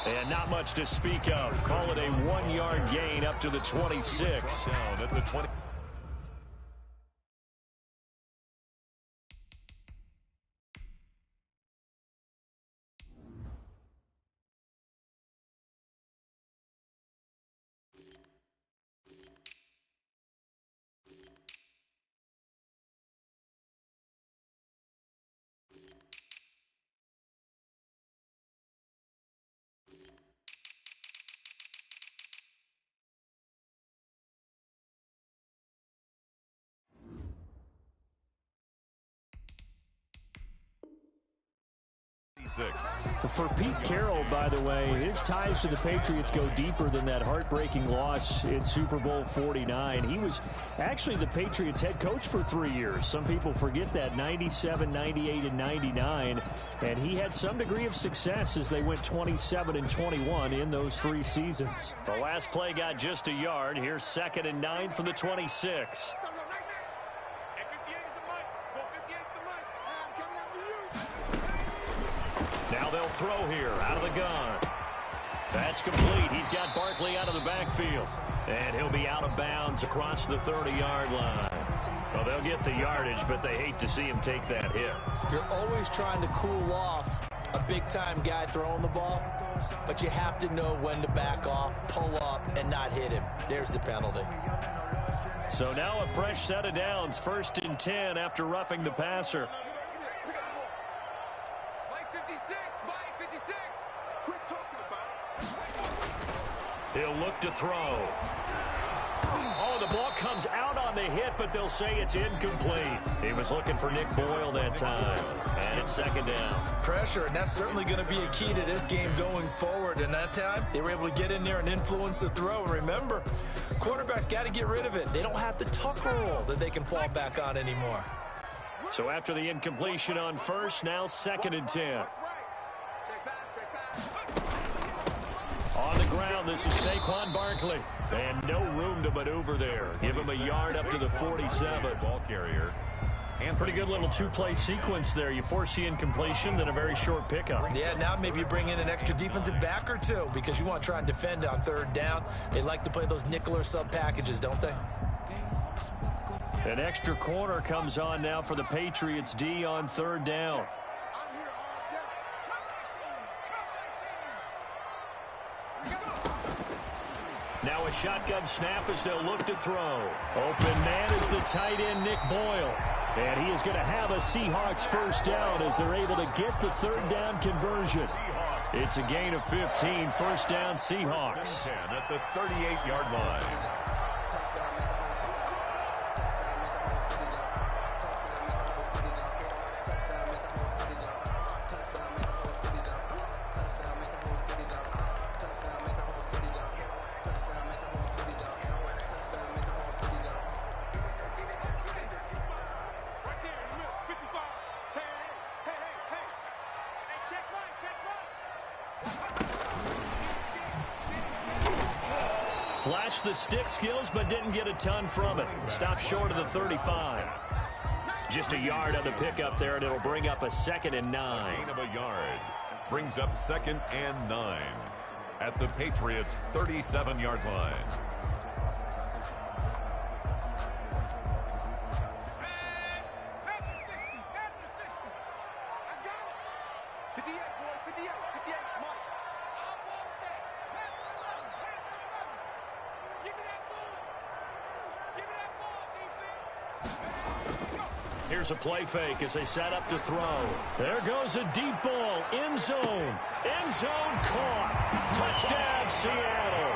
And not much to speak of. Call it a 1-yard gain up to the 26. Down at the 20. For Pete Carroll, by the way, his ties to the Patriots go deeper than that heartbreaking loss in Super Bowl 49. He was actually the Patriots head coach for 3 years. Some people forget that, 97, 98, and 99. And he had some degree of success as they went 27-21 in those 3 seasons. The last play got just a yard. Here's 2nd and 9 from the 26. Now they'll throw here out of the gun. That's complete. He's got Barkley out of the backfield. And he'll be out of bounds across the 30-yard line. Well, they'll get the yardage, but they hate to see him take that hit. You're always trying to cool off a big-time guy throwing the ball, but you have to know when to back off, pull up, and not hit him. There's the penalty. So now a fresh set of downs. 1st and 10 after roughing the passer. He'll look to throw. Oh, the ball comes out on the hit, but they'll say it's incomplete. He was looking for Nick Boyle that time. And it's 2nd down. Pressure, and that's certainly going to be a key to this game going forward. And that time, they were able to get in there and influence the throw. And remember, quarterbacks got to get rid of it. They don't have the tuck rule that they can fall back on anymore. So after the incompletion on 1st, now 2nd and 10. On the ground, this is Saquon Barkley. And no room to maneuver there. Give him a yard up to the 47. Ball carrier. And pretty good little 2-play sequence there. You force the incompletion, then a very short pickup. Yeah, now maybe you bring in an extra defensive back or two because you want to try and defend on 3rd down. They like to play those nickel or sub packages, don't they? An extra corner comes on now for the Patriots D on 3rd down. Now a shotgun snap as they'll look to throw. Open man is the tight end, Nick Boyle. And he is going to have a Seahawks 1st down as they're able to get the 3rd down conversion. It's a gain of 15, 1st down Seahawks. 10 at the 38-yard line. Flashed the stick skills, but didn't get a ton from it. Stopped short of the 35. Just a yard on the pickup there, and it'll bring up a 2nd and 9. A gain of a yard. Brings up 2nd and 9 at the Patriots' 37-yard line. Here's a play fake as they set up to throw. There goes a deep ball. End zone. End zone caught. Touchdown, Seattle.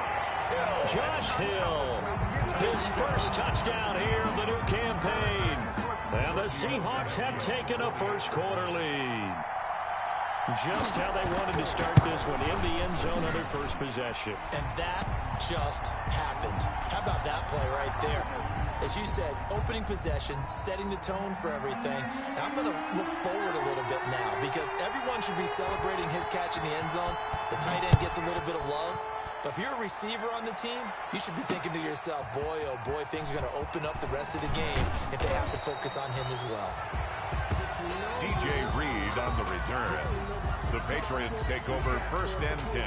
Josh Hill. His first touchdown here of the new campaign. And the Seahawks have taken a first-quarter lead. Just how they wanted to start this one, in the end zone on their first possession. And that just happened. How about that play right there? As you said, opening possession, setting the tone for everything. Now, I'm going to look forward a little bit now because everyone should be celebrating his catch in the end zone. The tight end gets a little bit of love. But if you're a receiver on the team, you should be thinking to yourself, boy, oh boy, things are going to open up the rest of the game if they have to focus on him as well. DJ Reed on the return. The Patriots take over 1st and 10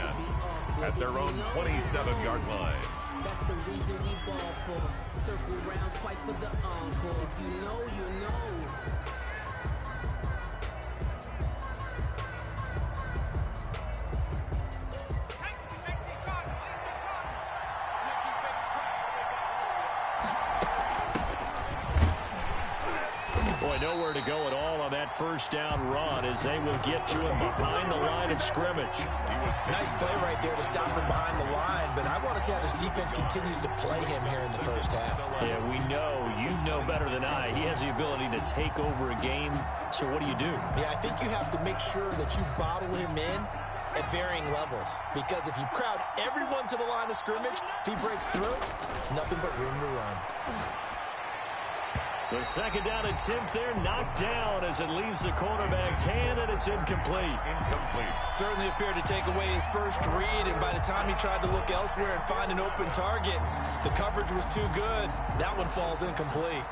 at their own 27-yard line. That's the reason we ball for. Circle round twice for the encore. If you know, you know. Boy, nowhere to go at all on that first down run as they will get to him behind the line of scrimmage. Nice play right there to stop him behind the line, but I want to see how this defense continues to play him here in the first half. Yeah, we know, you know better than I, he has the ability to take over a game, so what do you do? Yeah, I think you have to make sure that you bottle him in at varying levels, because if you crowd everyone to the line of scrimmage, if he breaks through, there's nothing but room to run. The second down attempt there knocked down as it leaves the quarterback's hand, and it's incomplete. Certainly appeared to take away his first read, and by the time he tried to look elsewhere and find an open target, the coverage was too good. That one falls incomplete.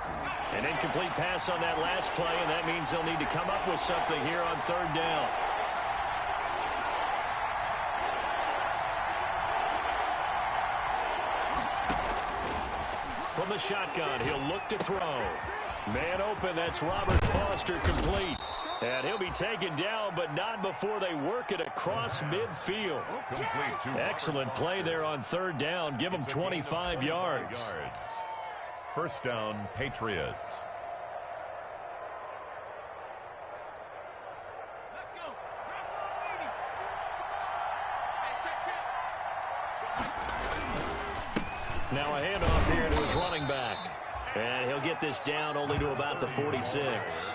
An incomplete pass on that last play, and that means they'll need to come up with something here on 3rd down. From the shotgun, he'll look to throw. Man open, that's Robert Foster, complete. And he'll be taken down, but not before they work it across midfield. Excellent play there on 3rd down. Give them 25 yards. First down, Patriots. Now a handoff here to his running back. And he'll get this down only to about the 46.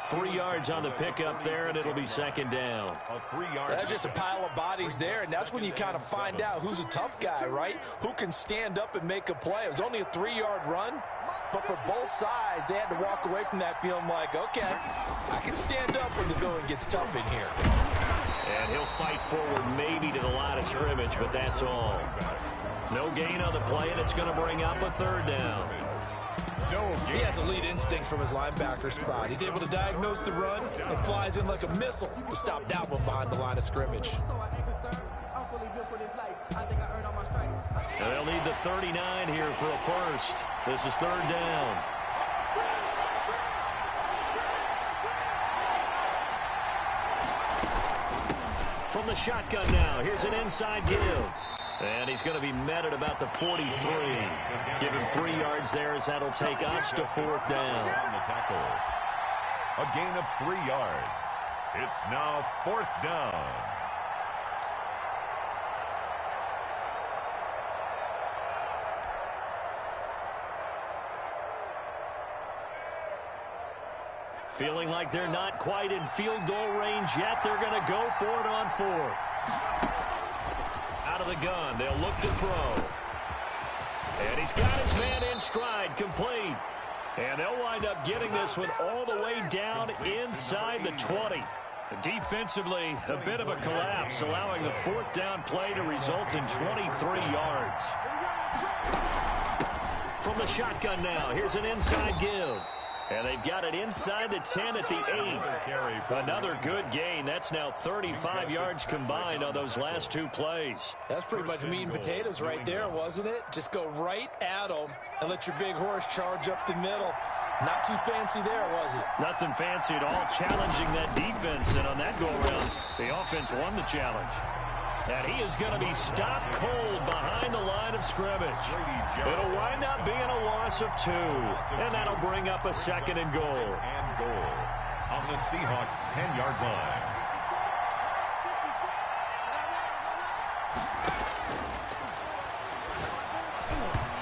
3 yards on the pickup there, and it'll be 2nd down. That's just a pile of bodies there, and that's when you kind of find out who's a tough guy, right? Who can stand up and make a play. It was only a 3-yard run, but for both sides, they had to walk away from that feeling like, okay, I can stand up when the going gets tough in here. And he'll fight forward maybe to the line of scrimmage, but that's all. No gain on the play, and it's going to bring up a 3rd down. He has elite instincts from his linebacker spot. He's able to diagnose the run and flies in like a missile to stop that one behind the line of scrimmage. And they'll need the 39 here for a first. This is 3rd down. From the shotgun now, here's an inside give. And he's going to be met at about the 43. Give him 3 yards there as that'll take us to 4th down. On the tackle. A gain of 3 yards. It's now 4th down. Feeling like they're not quite in field goal range yet. They're going to go for it on 4th. Out of the gun, they'll look to throw. And he's got his man in stride, complete. And they'll wind up getting this one all the way down inside the 20. Defensively, a bit of a collapse, allowing the fourth down play to result in 23 yards. From the shotgun now, here's an inside give. And they've got it inside the 10 at the 8. Another good gain. That's now 35 yards combined on those last two plays. That's pretty much meat and potatoes right there, wasn't it? Just go right at them and let your big horse charge up the middle. Not too fancy there, was it? Nothing fancy at all, challenging that defense. And on that go-around, the offense won the challenge. And he is going to be stopped cold behind the line of scrimmage. It'll wind up being a loss of 2. And that'll bring up a second and goal. And goal on the Seahawks' 10-yard line.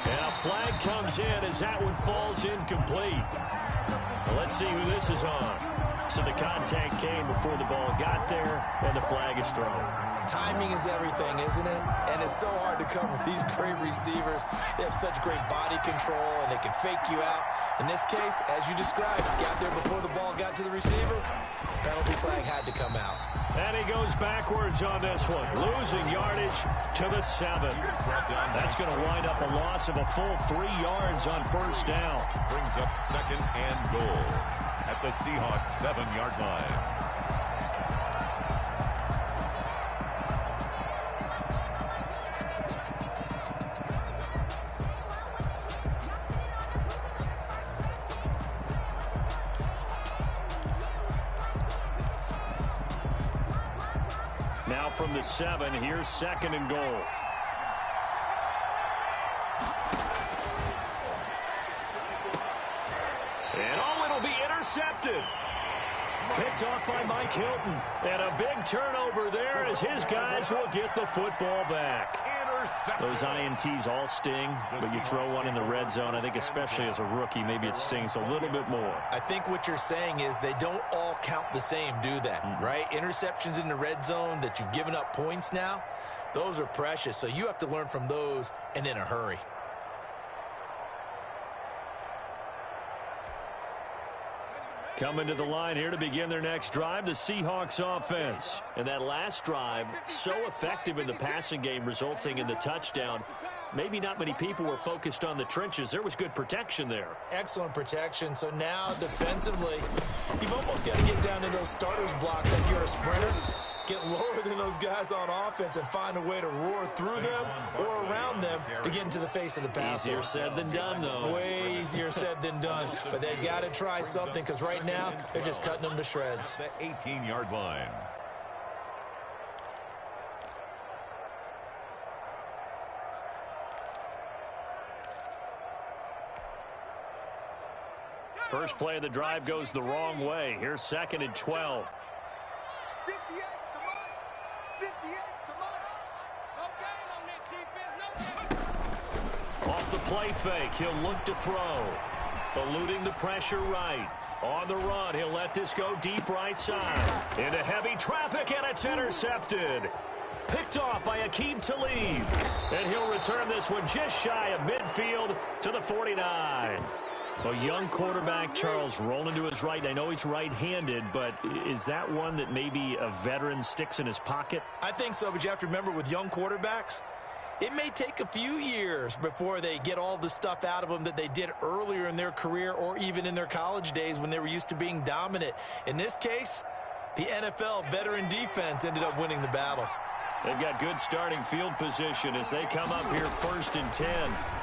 And a flag comes in as that one falls incomplete. Well, let's see who this is on. So the contact came before the ball got there, and the flag is thrown. Timing is everything, isn't it? And it's so hard to cover these great receivers. They have such great body control, and they can fake you out. In this case, as you described, got there before the ball got to the receiver. Penalty flag had to come out. And he goes backwards on this one, losing yardage to the 7. That's going to wind up a loss of a full 3 yards on first down. Brings up second and goal at the Seahawks' 7-yard line. Now from the 7, here's second and goal. And it'll be intercepted. Picked off by Mike Hilton. And a big turnover there as his guys will get the football back. Those INTs all sting, but you throw one in the red zone, I think especially as a rookie, maybe it stings a little bit more. I think what you're saying is they don't all count the same, do they? Right? Interceptions in the red zone that you've given up points now, those are precious. So you have to learn from those and in a hurry. Coming to the line here to begin their next drive, the Seahawks offense. And that last drive, so effective in the passing game, resulting in the touchdown. Maybe not many people were focused on the trenches. There was good protection there. Excellent protection. So now defensively, you've almost got to get down to those starters blocks like you're a sprinter. Get lower than those guys on offense and find a way to roar through them or around them to get into the face of the passer. Easier said than done, though. Way easier said than done. But they've got to try something because right now they're just cutting them to shreds. The 18-yard line. First play of the drive goes the wrong way. Here's second and 12. 58's the money. 58's the money. No gain on this defense. No gain. Off the play fake, he'll look to throw. Eluding the pressure right. On the run, he'll let this go deep right side. Into heavy traffic, and it's intercepted. Picked off by Akeem Talib. And he'll return this one just shy of midfield to the 49. A young quarterback, Charles, rolling to his right. I know he's right-handed, but is that one that maybe a veteran sticks in his pocket? I think so, but you have to remember with young quarterbacks, it may take a few years before they get all the stuff out of them that they did earlier in their career or even in their college days when they were used to being dominant. In this case, the NFL veteran defense ended up winning the battle. They've got good starting field position as they come up here first and 10,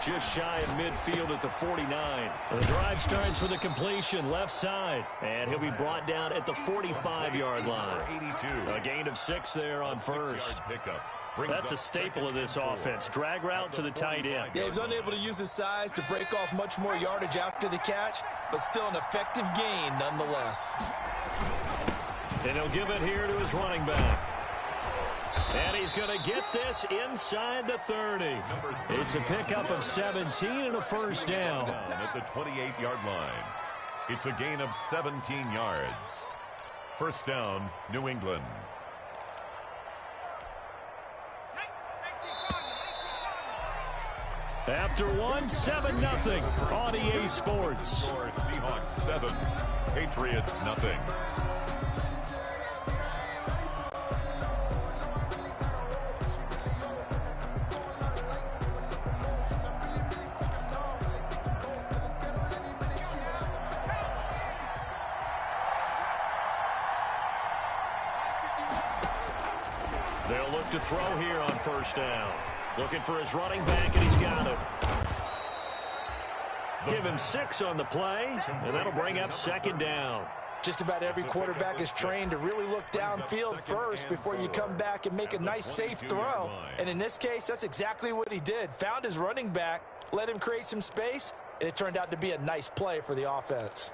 just shy of midfield at the 49. The drive starts with a completion left side, and he'll be brought down at the 45-yard line. 82. A gain of 6 there on first. That's a staple of this offense. Drag route to the tight end. Yeah, he's unable to use his size to break off much more yardage after the catch, but still an effective gain nonetheless. And he'll give it here to his running back. And he's going to get this inside the 30. It's a pickup of 17 and a first down. At the 28-yard line. It's a gain of 17 yards. First down, New England. After one, 7-0 on EA Sports. Seahawks 7, Patriots 0. They'll look to throw here on first down. Looking for his running back, and he's got it. Give him 6 on the play, and that'll bring up second down. Just about every quarterback is trained to really look downfield first before you come back and make a nice, safe throw. And in this case, that's exactly what he did. Found his running back, let him create some space, and it turned out to be a nice play for the offense.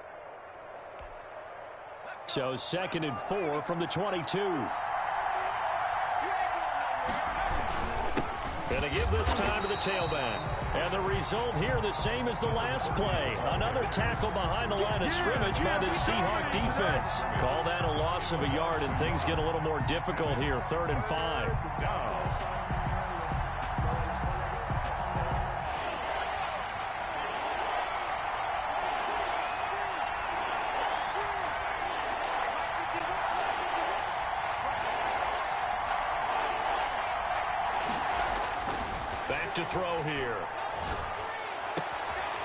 So 2nd and 4 from the 22. Gonna give this time to the tailback. And the result here the same as the last play. Another tackle behind the line of scrimmage by the Seahawk defense. Call that a loss of a yard, and things get a little more difficult here. 3rd and 5. To throw here.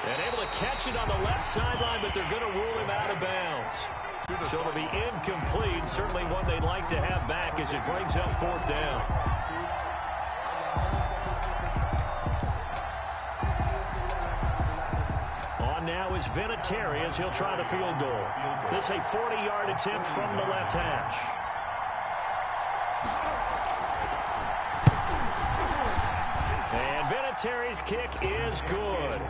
And able to catch it on the left sideline, but they're going to rule him out of bounds. So it'll be incomplete. Certainly one they'd like to have back as it brings up 4th down. On now is Vinatieri as he'll try the field goal. This is a 40-yard attempt from the left hash. Vinatieri's kick is good.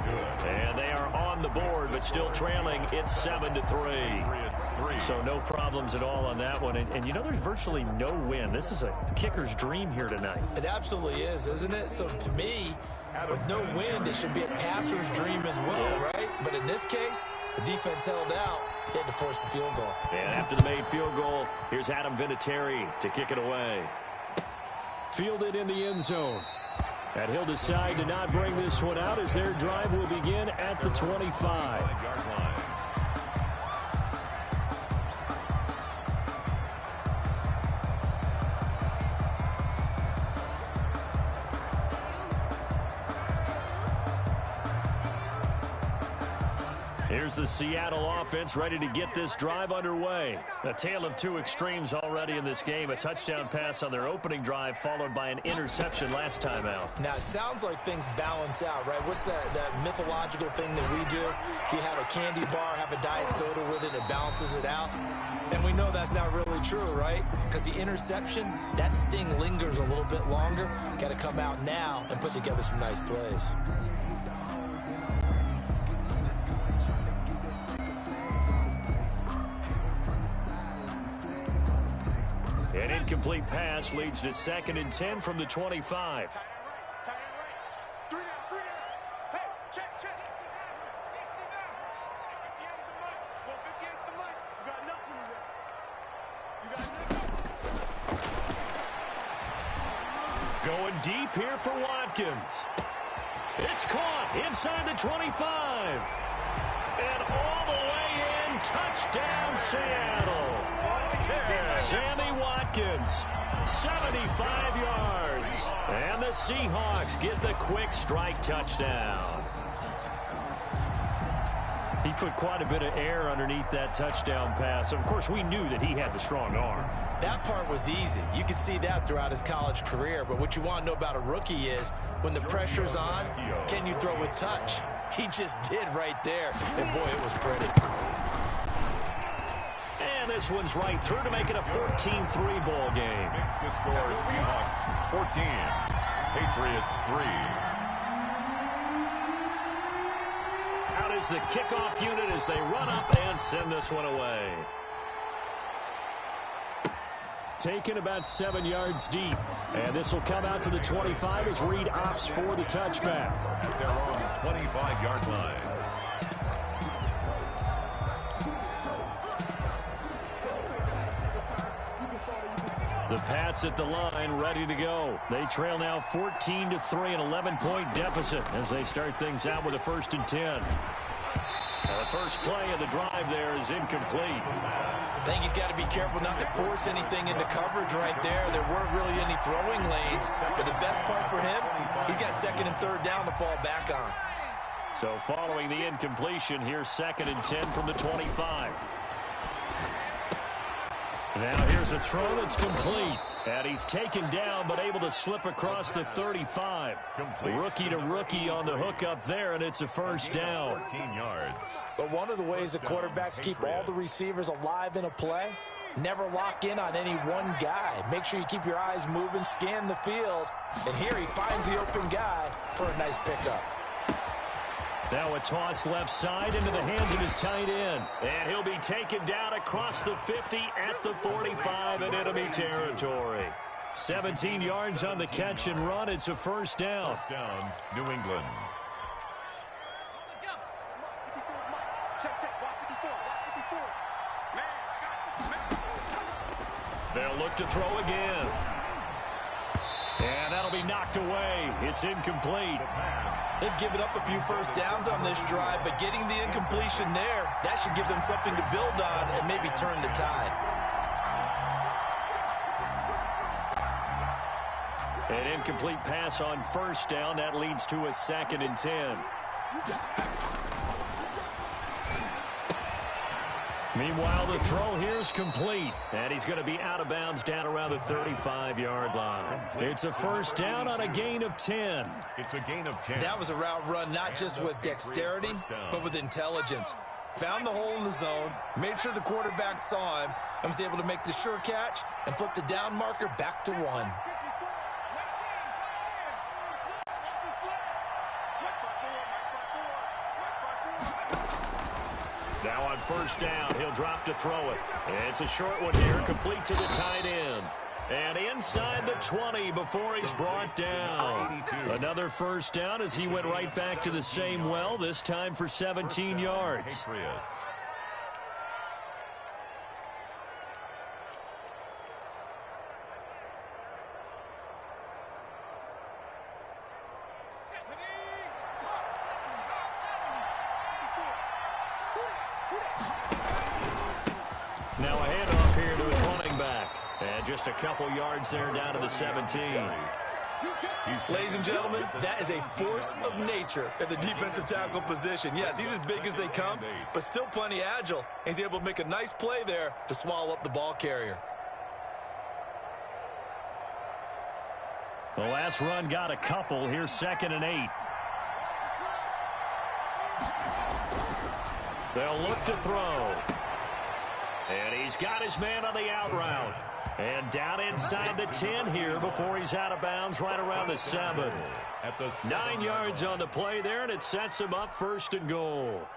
And they are on the board, but still trailing. It's 7-3. So no problems at all on that one. And you know, there's virtually no win. This is a kicker's dream here tonight. It absolutely is, isn't it? So to me, with no wind, it should be a passer's dream as well, right? But in this case, the defense held out. He had to force the field goal. And after the made field goal, here's Adam Vinatieri to kick it away. Fielded in the end zone. And he'll decide to not bring this one out as their drive will begin at the 25-yard line. Here's the Seattle offense ready to get this drive underway. A tale of two extremes already in this game. A touchdown pass on their opening drive followed by an interception last time out. Now, it sounds like things balance out, right? What's that mythological thing that we do? If you have a candy bar, have a diet soda with it, it balances it out. And we know that's not really true, right? Because the interception, that sting lingers a little bit longer. Got to come out now and put together some nice plays. An incomplete pass leads to 2nd and 10 from the 25. Going deep here for Watkins. It's caught inside the 25. And all the way in, touchdown Seattle. Sammy Watkins, 75 yards. And the Seahawks get the quick strike touchdown. He put quite a bit of air underneath that touchdown pass. Of course, we knew that he had the strong arm. That part was easy. You could see that throughout his college career. But what you want to know about a rookie is when the pressure's on, can you throw with touch? He just did right there. And, boy, it was pretty. And this one's right through to make it a 14-3 ball game. Makes the score Seahawks 14, Patriots 3. Out is the kickoff unit as they run up and send this one away. Taken about 7 yards deep. And this will come out to the 25 as Reed opts for the touchback. At their own 25-yard line. The Pats at the line, ready to go. They trail now 14-3, an 11-point deficit as they start things out with a 1st and 10. The first play of the drive there is incomplete. I think he's got to be careful not to force anything into coverage right there. There weren't really any throwing lanes, but the best part for him, he's got 2nd and 3rd down to fall back on. So following the incompletion, here's 2nd and 10 from the 25. Now here's a throw that's complete. And he's taken down, but able to slip across the 35. Rookie to rookie on the hook up there, and it's a first down. 14 yards. But one of the ways the quarterbacks keep all the receivers alive in a play, never lock in on any one guy. Make sure you keep your eyes moving, scan the field. And here he finds the open guy for a nice pickup. Now a toss left side into the hands of his tight end. And he'll be taken down across the 50 at the 45 in enemy territory. 17 yards on the catch and run. It's a first down. First down, New England. They'll look to throw again. And that'll be knocked away. It's incomplete. They've given up a few first downs on this drive, but getting the incompletion there, that should give them something to build on and maybe turn the tide. An incomplete pass on first down. That leads to a 2nd and 10. Meanwhile, the throw here's complete. And he's going to be out of bounds down around the 35-yard line. It's a first down on a gain of 10. It's a gain of 10. That was a route run not just with dexterity, but with intelligence. Found the hole in the zone, made sure the quarterback saw him, and was able to make the sure catch and flip the down marker back to 1. Now on first down, he'll drop to throw it. It's a short one here, complete to the tight end. And inside the 20 before he's brought down. Another first down as he went right back to the same well, this time for 17 yards. Patriots. Now a handoff here to his running back. And just a couple yards there down to the 17. Ladies and gentlemen, that is a force of nature at the defensive tackle position. Yes, he's as big as they come, but still plenty agile. He's able to make a nice play there to swallow up the ball carrier. The last run got a couple. Here's 2nd and 8. They'll look to throw. And he's got his man on the out route. And down inside the 10 here before he's out of bounds right around the 7. 9 yards on the play there, and it sets him up 1st and goal.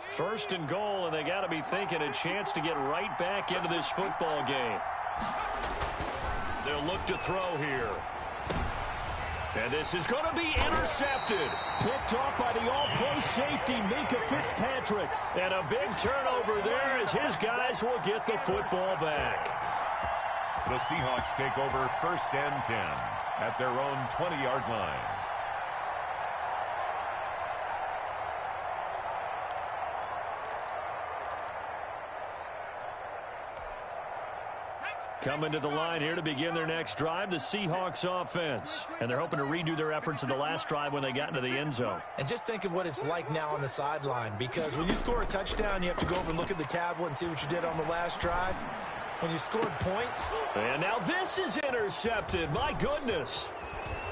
First and goal, and they got to be thinking a chance to get right back into this football game. They'll look to throw here. And this is going to be intercepted. Picked off by the all-pro safety, Minka Fitzpatrick. And a big turnover there as his guys will get the football back. The Seahawks take over 1st and 10 at their own 20-yard line. Coming to the line here to begin their next drive, the Seahawks offense. And they're hoping to redo their efforts in the last drive when they got into the end zone. And just think of what it's like now on the sideline, because when you score a touchdown, you have to go over and look at the tablet and see what you did on the last drive. When you scored points. And now this is intercepted. My goodness.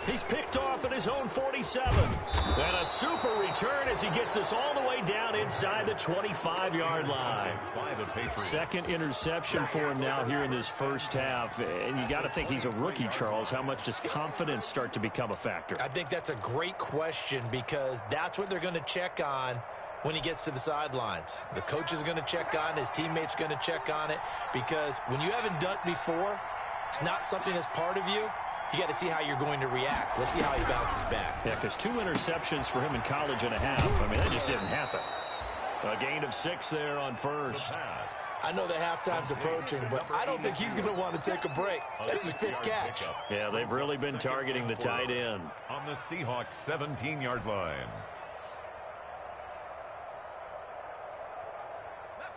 He's picked off at his own 47. And a super return as he gets us all the way down inside the 25-yard line. 2nd interception for him now here in this first half. And you got to think he's a rookie, Charles. How much does confidence start to become a factor? I think that's a great question, because that's what they're going to check on when he gets to the sidelines. The coach is going to check on it. His teammates are going to check on it, because when you haven't done it before, it's not something that's part of you. You got to see how you're going to react. Let's see how he bounces back. Yeah, because 2 interceptions for him in college and a half. I mean, that just didn't happen. A gain of 6 there on first. I know that halftime's approaching, but I don't think he's going to want to take a break. That's his 5th catch. Yeah, they've really been targeting the tight end. On the Seahawks 17-yard line.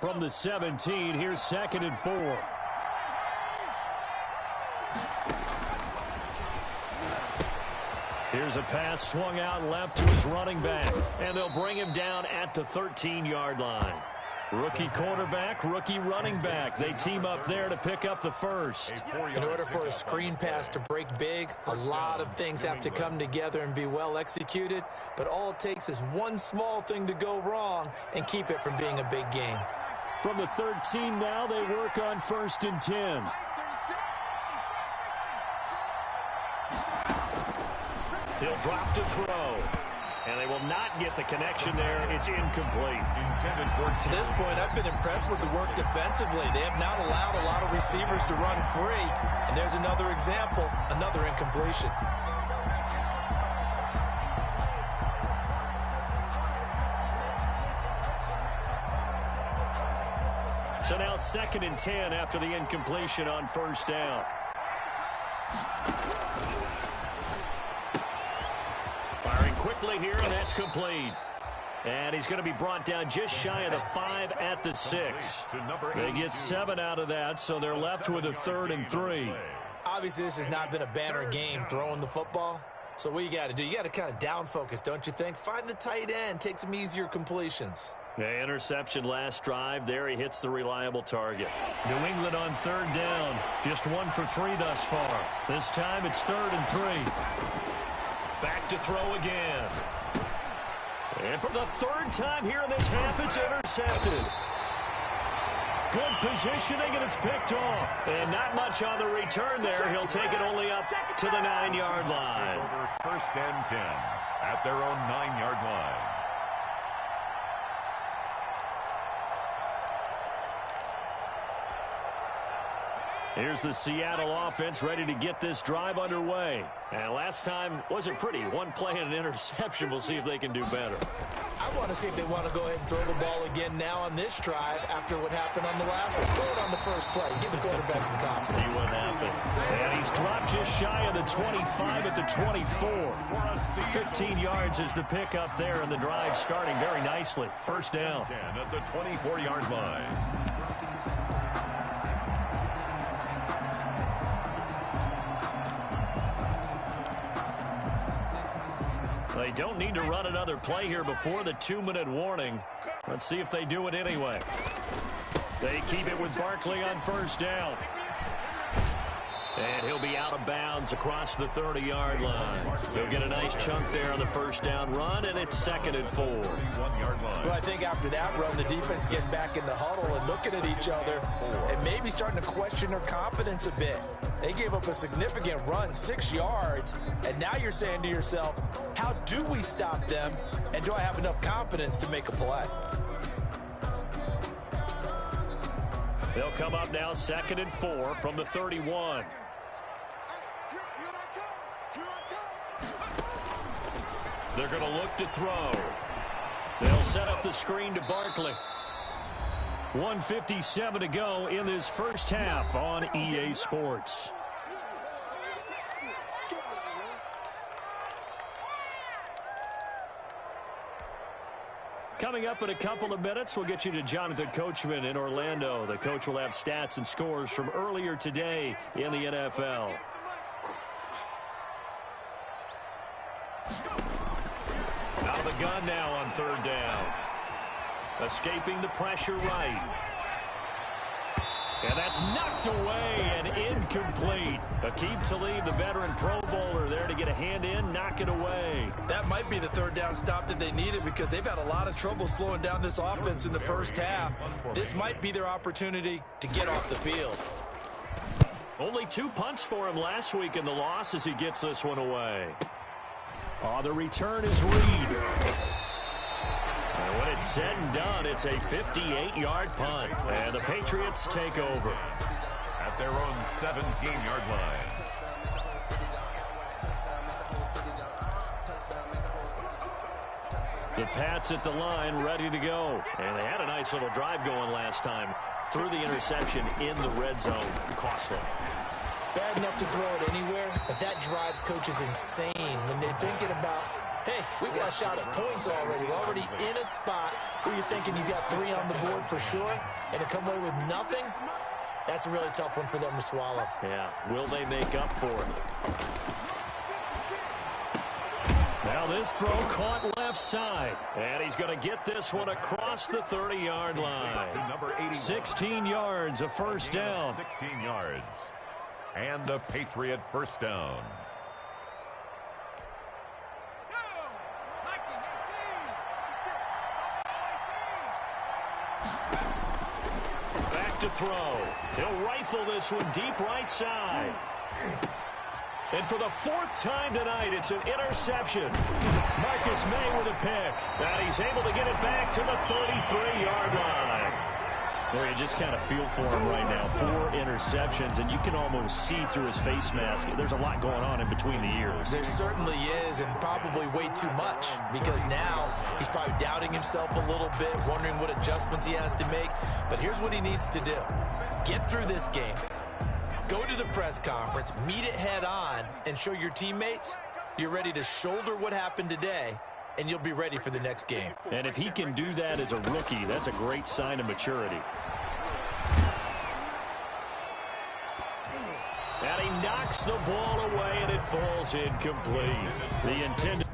From the 17, here's 2nd and 4. Here's a pass swung out left to his running back, and they'll bring him down at the 13-yard line. Rookie quarterback, rookie running back. They team up there to pick up the first. In order for a screen pass to break big, a lot of things have to come together and be well executed, but all it takes is one small thing to go wrong and keep it from being a big game. From the 13 now, they work on 1st and 10. He'll drop to throw. And they will not get the connection there. It's incomplete. To this point, I've been impressed with the work defensively. They have not allowed a lot of receivers to run free. And there's another example, another incompletion. So now 2nd and 10 after the incompletion on 1st down. Firing quickly here, and that's complete. And he's going to be brought down just shy of the 5 at the 6. They get 7 out of that, so they're left with a 3rd and 3. Obviously, this has not been a banner game throwing the football. So what you got to do, you got to kind of down focus, don't you think? Find the tight end, take some easier completions. The interception last drive. There he hits the reliable target. New England on 3rd down. Just 1 for 3 thus far. This time it's 3rd and 3. Back to throw again. And for the 3rd time here in this half, it's intercepted. Good positioning, and it's picked off. And not much on the return there. He'll take it only up to the 9-yard line. Over 1st and 10 at their own 9-yard line. Here's the Seattle offense ready to get this drive underway. And last time wasn't pretty. 1 play and an interception. We'll see if they can do better. I want to see if they want to go ahead and throw the ball again now on this drive after what happened on the last one. Throw it on the first play. Give the quarterback some confidence. See what happens. And he's dropped just shy of the 25 at the 24. 15 yards is the pickup there, and the drive starting very nicely. 1st down. 10 at the 24-yard line. They don't need to run another play here before the 2-minute warning. Let's see if they do it anyway. They keep it with Barkley on 1st down. And he'll be out of bounds across the 30-yard line. He'll get a nice chunk there on the 1st down run, and it's 2nd and 4. Well, I think after that run, the defense is getting back in the huddle and looking at each other and maybe starting to question their confidence a bit. They gave up a significant run, 6 yards, and now you're saying to yourself, how do we stop them, and do I have enough confidence to make a play? They'll come up now 2nd and 4 from the 31. They're going to look to throw. They'll set up the screen to Barkley. 1:57 to go in this first half on EA Sports. Coming up in a couple of minutes, we'll get you to Jonathan Coachman in Orlando. The coach will have stats and scores from earlier today in the NFL. Out of the gun now on 3rd down. Escaping the pressure right. And that's knocked away and incomplete. Aqib Talib, the veteran Pro Bowler, there to get a hand in, knock it away. That might be the 3rd down stop that they needed because they've had a lot of trouble slowing down this offense in the first half. This might be their opportunity to get off the field. Only 2 punts for him last week in the loss as he gets this one away. Oh, the return is Reed. And when it's said and done, it's a 58-yard punt. And the Patriots take over. At their own 17-yard line. The Pats at the line, ready to go. And they had a nice little drive going last time. Threw the interception in the red zone. Costly. Bad enough to throw it anywhere, but that drives coaches insane when they're thinking about, hey, we got a shot at points already. We're already in a spot where you're thinking you got 3 on the board for sure, and to come away with nothing, that's a really tough one for them to swallow. Yeah, will they make up for it? Now this throw caught left side. And he's going to get this one across the 30-yard line. 16 yards, a first down. 16 yards. And the Patriot first down. Back to throw. He'll rifle this one deep right side. And for the fourth time tonight, it's an interception. Marcus May with a pick. And he's able to get it back to the 33-yard line. Well, you just kind of feel for him right now. 4 interceptions, and you can almost see through his face mask. There's a lot going on in between the ears. There certainly is, and probably way too much, because now he's probably doubting himself a little bit, wondering what adjustments he has to make. But here's what he needs to do. Get through this game. Go to the press conference, meet it head on, and show your teammates you're ready to shoulder what happened today, and you'll be ready for the next game. And if he can do that as a rookie, that's a great sign of maturity. And he knocks the ball away, and it falls incomplete. The intended...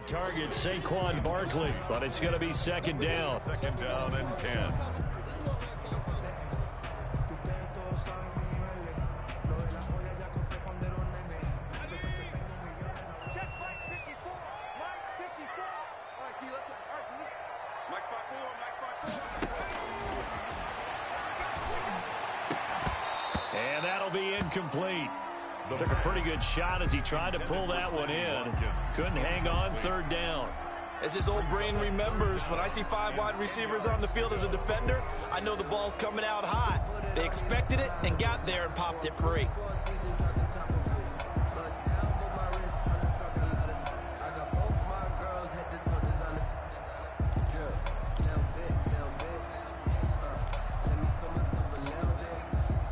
Target Saquon Barkley, but it's going to be second down. Second down and 10. And that'll be incomplete. Took a pretty good shot as he tried to pull that one in. Couldn't hang on, third down. As his old brain remembers, when I see 5 wide receivers on the field as a defender, I know the ball's coming out hot. They expected it and got there and popped it free.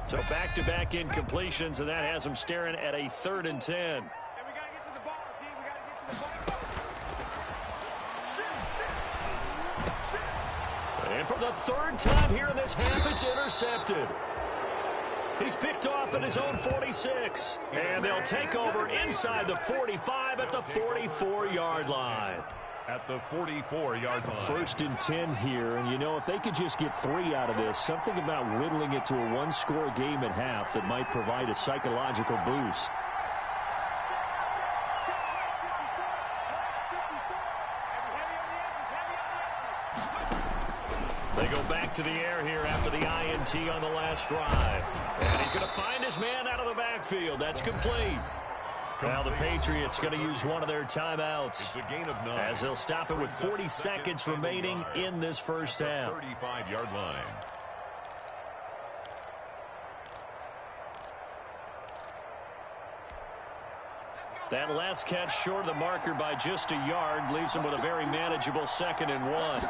So back-to-back incompletions, and that has him staring at a 3rd and 10. And for the 3rd time here in this half, it's intercepted. He's picked off at his own 46. And they'll take over inside the 45 at the 44-yard line. At the 44-yard line. 1st and 10 here, and you know, if they could just get 3 out of this, something about whittling it to a 1-score game at half that might provide a psychological boost. They go back to the air here after the INT on the last drive. And he's going to find his man out of the backfield. That's complete. Now the Patriots going to use one of their timeouts. It's a gain of 9. As they'll stop it with 40 seconds remaining in this first half. 35-yard line. That last catch short of the marker by just a yard leaves him with a very manageable 2nd and 1.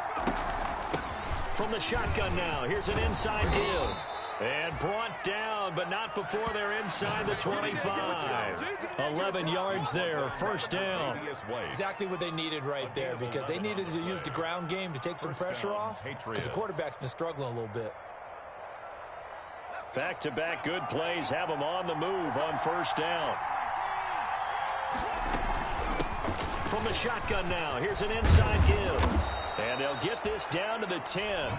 From the shotgun now, here's an inside give. And brought down, but not before they're inside the 25. 11 yards there, first down. Exactly what they needed right there, because they needed to use the ground game to take some pressure off, because the quarterback's been struggling a little bit. Back-to-back good plays have them on the move on first down. From the shotgun now, here's an inside give. And they'll get this down to the 10.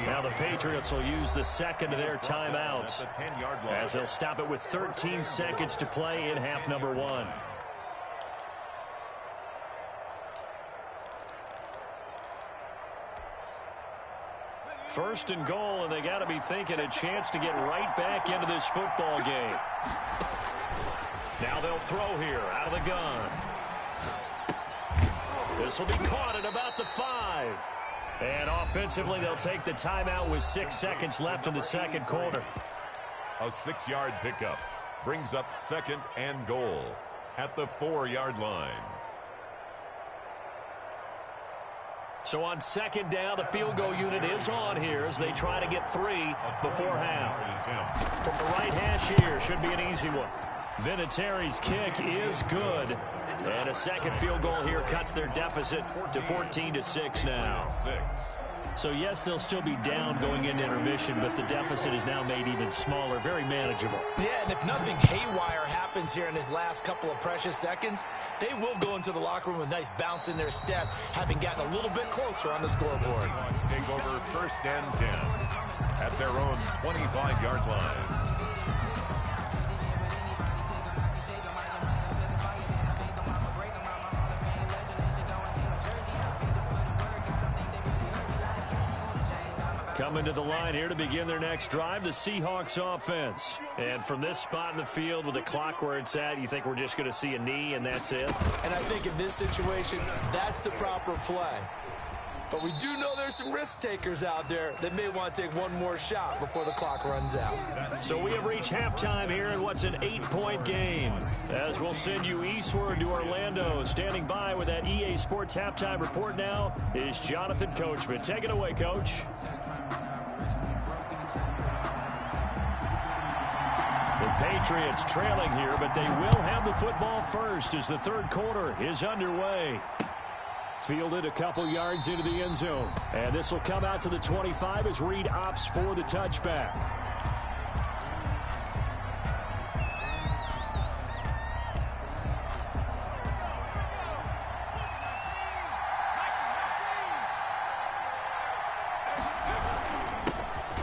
Now the Patriots will use the second of their timeouts, as they'll stop it with 13 seconds to play in half number 1. First and goal, and they got to be thinking a chance to get right back into this football game. Now they'll throw here out of the gun. This will be caught at about the 5. And offensively, they'll take the timeout with 6 seconds left in the second quarter. A 6-yard pickup brings up second and goal at the 4-yard line. So on second down, the field goal unit is on here as they try to get 3 before half. From the right hash here, should be an easy one. Vinatieri's kick is good. And a second field goal here cuts their deficit to 14-6 now. So, yes, they'll still be down going into intermission, but the deficit is now made even smaller, very manageable. Yeah, and if nothing haywire happens here in his last couple of precious seconds, they will go into the locker room with a nice bounce in their step, having gotten a little bit closer on the scoreboard. Take over first and 10 at their own 25-yard line. Coming to the line here to begin their next drive, the Seahawks offense. And from this spot in the field with the clock where it's at, you think we're just going to see a knee and that's it? And I think in this situation, that's the proper play. But we do know there's some risk takers out there that may want to take one more shot before the clock runs out. So we have reached halftime here in what's an 8-point game. As we'll send you eastward to Orlando. Standing by with that EA Sports halftime report now is Jonathan Coachman. Take it away, Coach. The Patriots trailing here, but they will have the football first as the third quarter is underway. Fielded a couple yards into the end zone. And this will come out to the 25 as Reed opts for the touchback.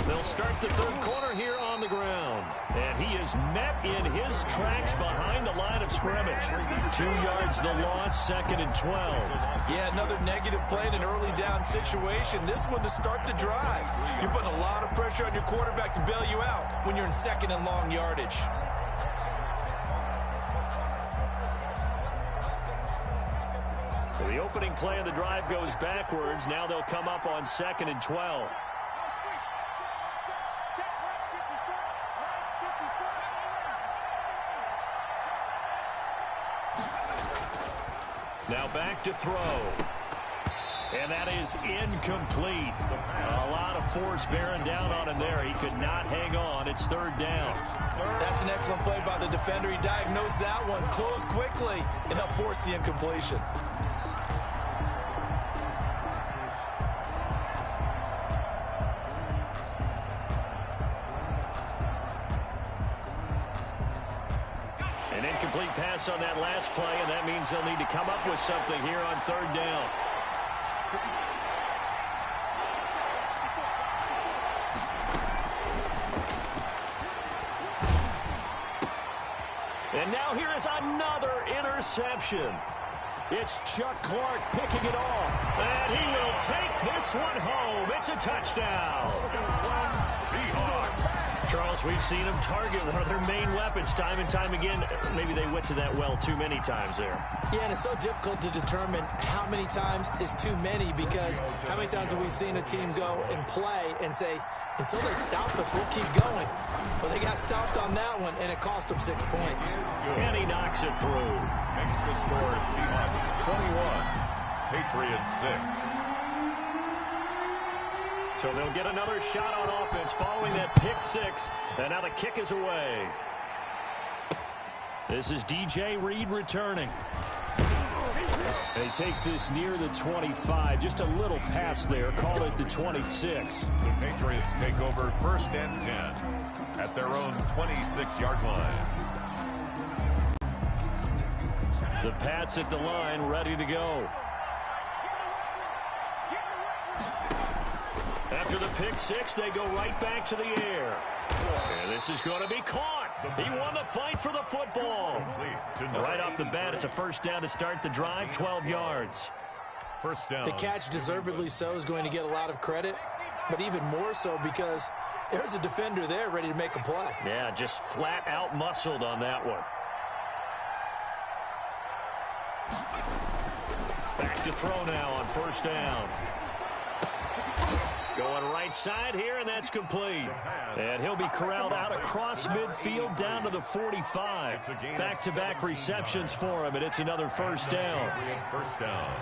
They'll start the third quarter here on the ground. And he is met in his tracks behind the line of scrimmage. 2 yards the loss, second and 12. Yeah, another negative play in an early down situation. This one to start the drive. You're putting a lot of pressure on your quarterback to bail you out when you're in second and long yardage. So the opening play of the drive goes backwards. Now they'll come up on second and 12. Now back to throw. And that is incomplete. A lot of force bearing down on him there. He could not hang on. It's third down. That's an excellent play by the defender. He diagnosed that one, closed quickly, and helped force the incompletion. An incomplete pass on that last play, and that means they'll need to come up with something here on third down. And now here is another interception. It's Chuck Clark picking it off. And he will take this one home. It's a touchdown. Seahawks. Charles, we've seen them target one of their main weapons time and time again. Maybe they went to that well too many times there. Yeah, and it's so difficult to determine how many times is too many, because how many times have we seen a team go and play and say, until they stop us, we'll keep going. Well, they got stopped on that one, and it cost them 6 points. And he knocks it through. Makes the score Seahawks 21, Patriots 6. So they'll get another shot on offense following that pick six. And now the kick is away. This is DJ Reed returning. And he takes this near the 25. Just a little pass there. Call it the 26. The Patriots take over 1st and 10 at their own 26-yard line. The Pats at the line, ready to go. After the pick six, they go right back to the air. And this is going to be caught. He won the fight for the football. Right off the bat, it's a first down to start the drive, 12 yards. First down. The catch, deservedly so, is going to get a lot of credit, but even more so because there's a defender there ready to make a play. Yeah, just flat out muscled on that one. Back to throw now on first down. Going right side here, and that's complete. And he'll be corralled out across midfield down to the 45. Back-to-back receptions for him, and it's another first down. First down.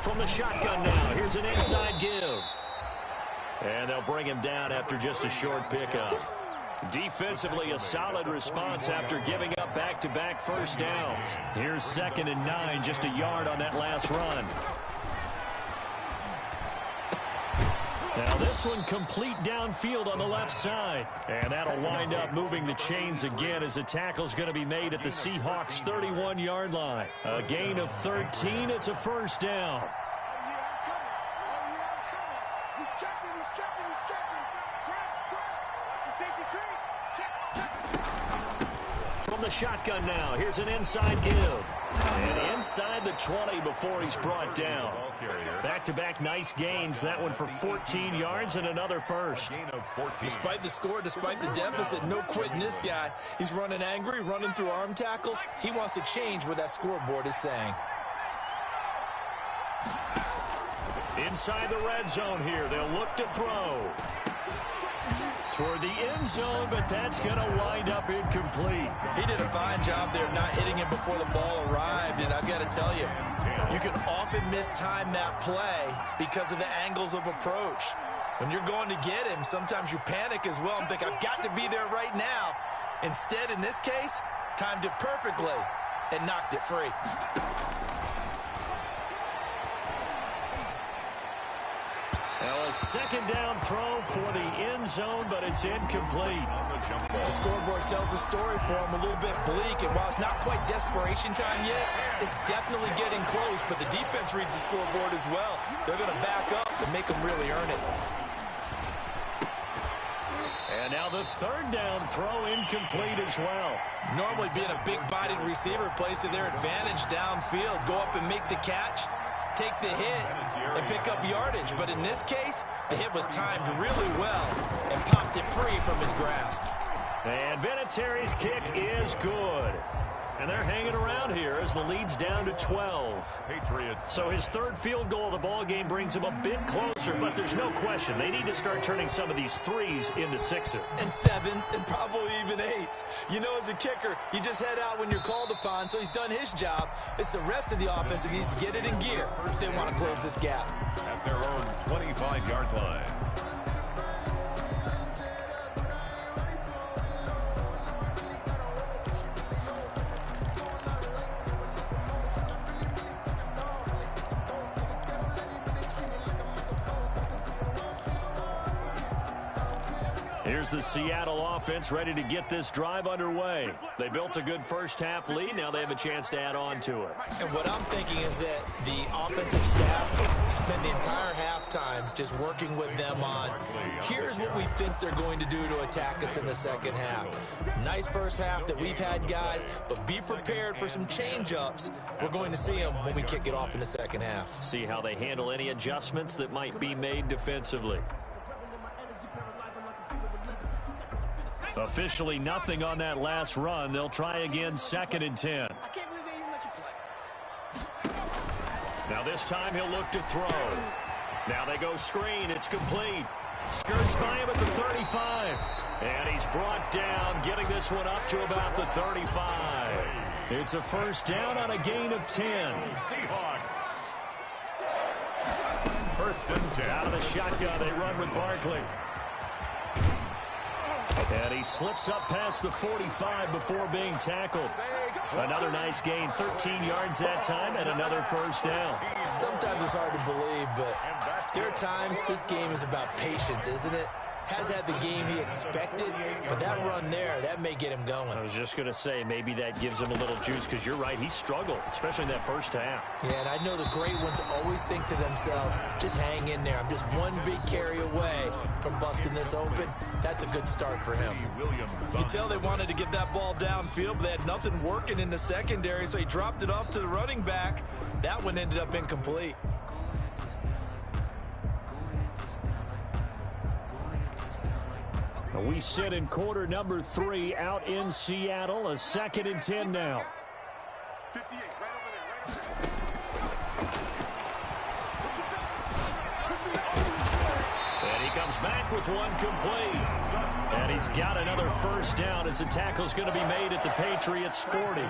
From the shotgun now, here's an inside give. And they'll bring him down after just a short pickup. Defensively, a solid response after giving up back-to-back first downs. Here's 2nd and 9, just a yard on that last run. Now this one complete downfield on the left side. And that'll wind up moving the chains again as the tackle's going to be made at the Seahawks' 31-yard line. A gain of 13, it's a first down. From the shotgun now, here's an inside give. And inside the 20 before he's brought down. Back-to-back nice gains. That one for 14 yards and another first. Despite the score, despite the deficit, no quitting this guy. He's running angry, running through arm tackles. He wants to change what that scoreboard is saying. Inside the red zone here. They'll look to throw. Toward the end zone, but that's going to wind up incomplete. He did a fine job there of not hitting him before the ball arrived, and I've got to tell you, you can often mistime that play because of the angles of approach. When you're going to get him, sometimes you panic as well and think, I've got to be there right now. Instead, in this case, timed it perfectly and knocked it free. Now a second down throw for the end zone, but it's incomplete. The scoreboard tells a story for him, a little bit bleak, and while it's not quite desperation time yet, it's definitely getting close, but the defense reads the scoreboard as well. They're going to back up and make them really earn it. And now the third down throw incomplete as well. Normally being a big-bodied receiver plays to their advantage downfield. Go up and make the catch, take the hit, and pick up yardage. But in this case, the hit was timed really well and popped it free from his grasp. And Vinatieri's kick is good. And they're hanging around here as the lead's down to 12. Patriots. So his third field goal of the ball game brings him a bit closer, but there's no question they need to start turning some of these threes into sixes. And sevens, and probably even eights. You know, as a kicker, you just head out when you're called upon, so he's done his job. It's the rest of the offense that needs to get it in gear if they want to close this gap. At their own 25-yard line. Here's the Seattle offense ready to get this drive underway. They built a good first-half lead. Now they have a chance to add on to it. And what I'm thinking is that the offensive staff spend the entire halftime just working with them on, here's what we think they're going to do to attack us in the second half. Nice first half that we've had, guys, but be prepared for some change-ups. We're going to see them when we kick it off in the second half. See how they handle any adjustments that might be made defensively. Officially nothing on that last run. They'll try again, 2nd and 10. I can't believe they even let you play. Now this time he'll look to throw. Now they go screen. It's complete. Skirts by him at the 35. And he's brought down, getting this one up to about the 35. It's a first down on a gain of 10. Seahawks. First and 10. Out of the shotgun, they run with Barkley. And he slips up past the 45 before being tackled. Another nice gain, 13 yards that time, and another first down. Sometimes it's hard to believe, but there are times this game is about patience, isn't it? Has had the game he expected, but that run there, that may get him going. I was just going to say, maybe that gives him a little juice, because you're right, he struggled, especially in that first half. Yeah, and I know the great ones always think to themselves, just hang in there. I'm just one big carry away from busting this open. That's a good start for him. You can tell they wanted to get that ball downfield, but they had nothing working in the secondary, so he dropped it off to the running back. That one ended up incomplete. We sit in quarter number 3 out in Seattle. A 2nd and 10 now. 58, right over there. And he comes back with one complete. And he's got another first down as the tackle's going to be made at the Patriots 40.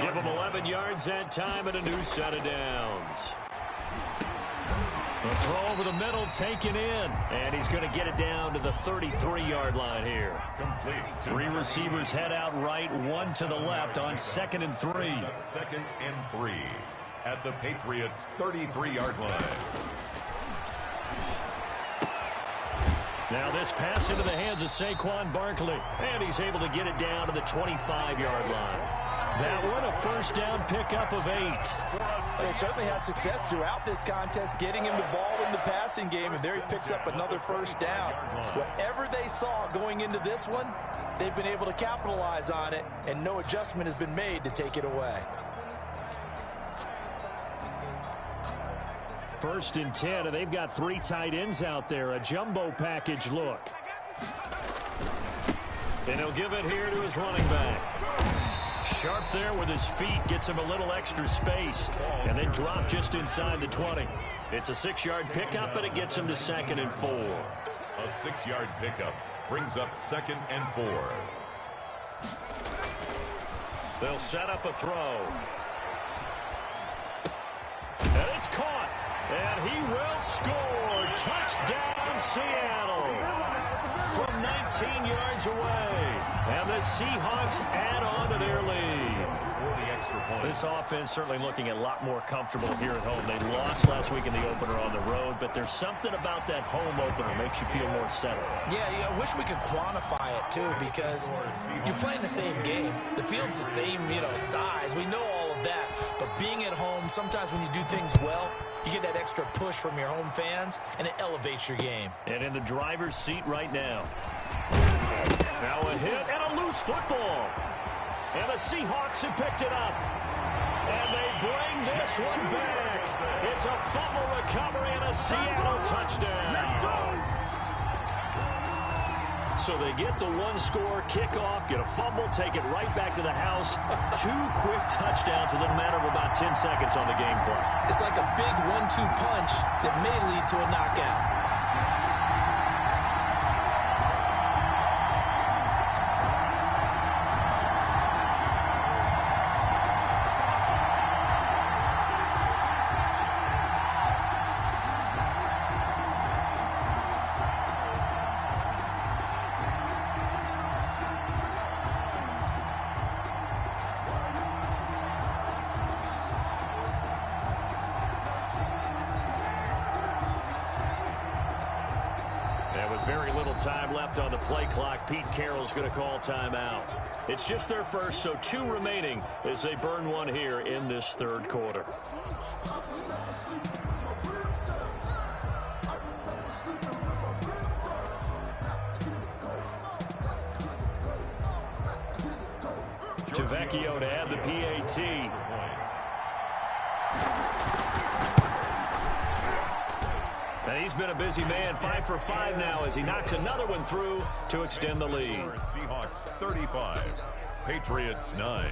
Give him 11 yards that time and a new set of downs. The throw over the middle taken in, and he's going to get it down to the 33-yard line here. Complete. 3 receivers head out right, 1 to the left on 2nd and 3. 2nd and 3 at the Patriots' 33-yard line. Now this pass into the hands of Saquon Barkley, and he's able to get it down to the 25-yard line. That one a first down pickup of 8. They certainly had success throughout this contest, getting him the ball in the passing game, and there he picks up another first down. Whatever they saw going into this one, they've been able to capitalize on it, and no adjustment has been made to take it away. 1st and 10, and they've got 3 tight ends out there. A jumbo package look. And he'll give it here to his running back. Sharp there with his feet, gets him a little extra space, and then drop just inside the 20. It's a 6-yard pickup, and it gets him to 2nd and 4. A 6-yard pickup brings up 2nd and 4. They'll set up a throw. And it's caught. And he will score. Touchdown, Seattle. From 19 yards away. And the Seahawks add on to their lead. This offense certainly looking a lot more comfortable here at home. They lost last week in the opener on the road, but there's something about that home opener makes you feel more settled. Yeah, I wish we could quantify it, too, because you're playing the same game. The field's the same, size. We know all of that. But being at home, sometimes when you do things well, you get that extra push from your home fans, and it elevates your game. And in the driver's seat right now. Now a hit and a loose football. And the Seahawks have picked it up. And they bring this one back. It's a fumble recovery and a Seattle touchdown. So they get the one-score kickoff, get a fumble, take it right back to the house. 2 quick touchdowns within a matter of about 10 seconds on the game clock. It's like a big 1-2 punch that may lead to a knockout. Very little time left on the play clock. Pete Carroll's going to call timeout. It's just their first, so 2 remaining as they burn one here in this 3rd quarter. Tavecchio to add the PAT. And he's been a busy man, 5 for 5 now as he knocks another one through to extend the lead. Seahawks 35, Patriots 9.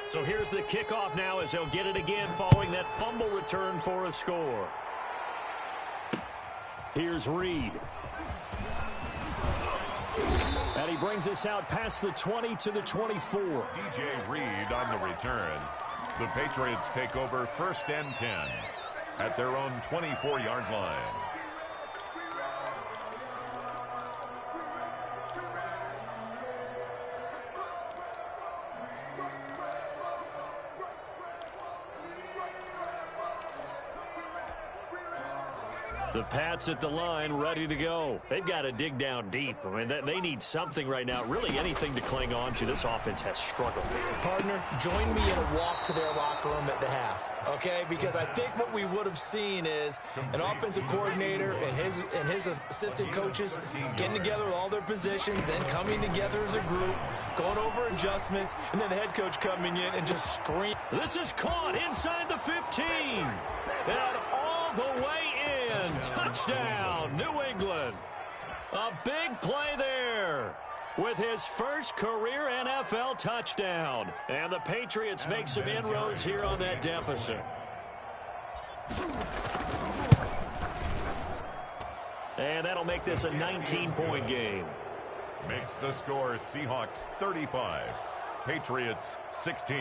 So here's the kickoff now as they'll get it again following that fumble return for a score. Here's Reed. And he brings us out past the 20 to the 24. DJ Reed on the return. The Patriots take over 1st and 10 at their own 24-yard line. The Pats at the line, ready to go. They've got to dig down deep. I mean, they need something right now, really anything to cling on to. This offense has struggled. Partner, join me in a walk to their locker room at the half, okay? Because I think what we would have seen is an offensive coordinator and his assistant coaches getting together with all their positions, then coming together as a group, going over adjustments, and then the head coach coming in and just screaming. This is caught inside the 15. And all the way in. Touchdown, New England. A big play there with his first career NFL touchdown. And the Patriots make some inroads here on that deficit. And that'll make this a 19-point game. Makes the score Seahawks 35, Patriots 16.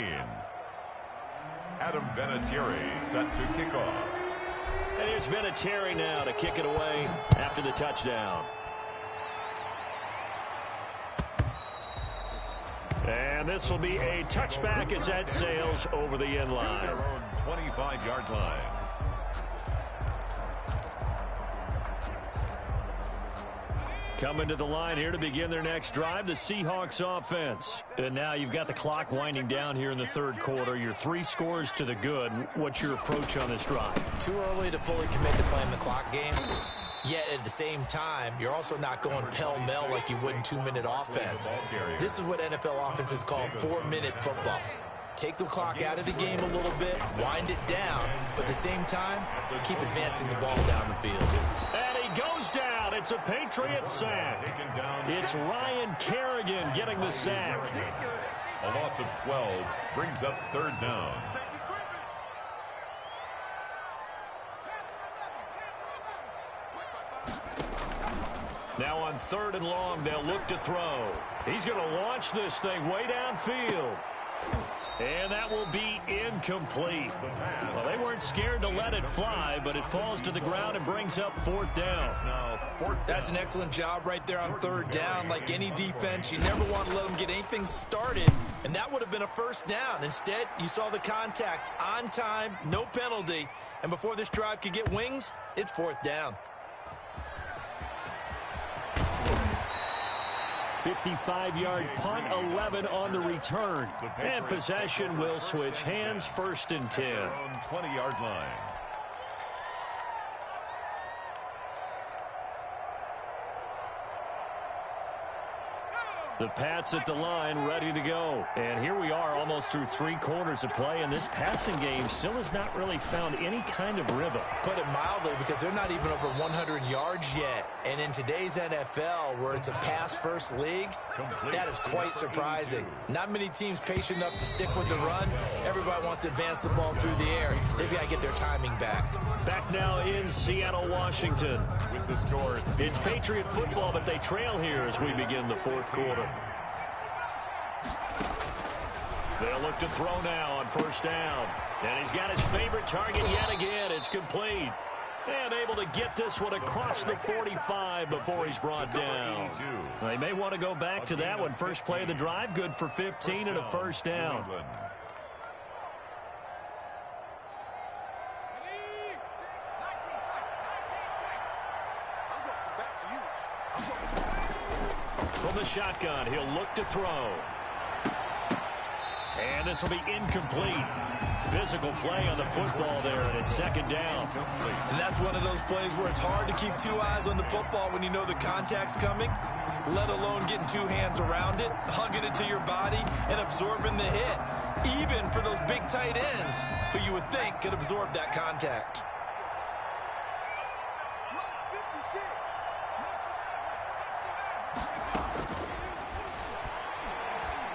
Adam Vinatieri set to kick off. And here's Vinatieri now to kick it away after the touchdown. And this will be a touchback as that sails over the end line. Their own 25-yard line. Coming to the line here to begin their next drive, the Seahawks offense. And now you've got the clock winding down here in the third quarter. You're 3 scores to the good. What's your approach on this drive? Too early to fully commit to playing the clock game. Yet at the same time, you're also not going pell-mell like you would in 2-minute offense. This is what NFL offenses call 4-minute football. Take the clock out of the game a little bit, wind it down, but at the same time, keep advancing the ball down the field. And he goes down. It's a Patriot sack. It's Ryan Kerrigan getting the sack. A loss of 12 brings up 3rd down. Now on 3rd and long, they'll look to throw. He's going to launch this thing way downfield. And that will be incomplete. Well, they weren't scared to let it fly, but it falls to the ground and brings up 4th down. That's an excellent job right there on 3rd down. Like any defense, you never want to let them get anything started, and that would have been a 1st down. Instead, you saw the contact on time, no penalty, and before this drive could get wings, it's 4th down. 55-yard punt, 11 on the return. And possession will switch hands, 1st and 10. 20-yard line. The Pats at the line, ready to go. And here we are, almost through 3 quarters of play, and this passing game still has not really found any kind of rhythm. Put it mildly, because they're not even over 100 yards yet. And in today's NFL, where it's a pass-first league, that is quite surprising. Not many teams patient enough to stick with the run. Everybody wants to advance the ball through the air. They've got to get their timing back. Back now in Seattle, Washington. With the score, It's Patriot football, but they trail here as we begin the 4th quarter. They'll look to throw now on 1st down. And he's got his favorite target yet again. It's complete. And able to get this one across the 45 before he's brought down. They may want to go back to that one. First play of the drive, good for 15 and a 1st down. From the shotgun, he'll look to throw. And this will be incomplete. Physical play on the football there, and it's 2nd down. And that's one of those plays where it's hard to keep 2 eyes on the football when you know the contact's coming, let alone getting 2 hands around it, hugging it to your body, and absorbing the hit. Even for those big tight ends who you would think could absorb that contact.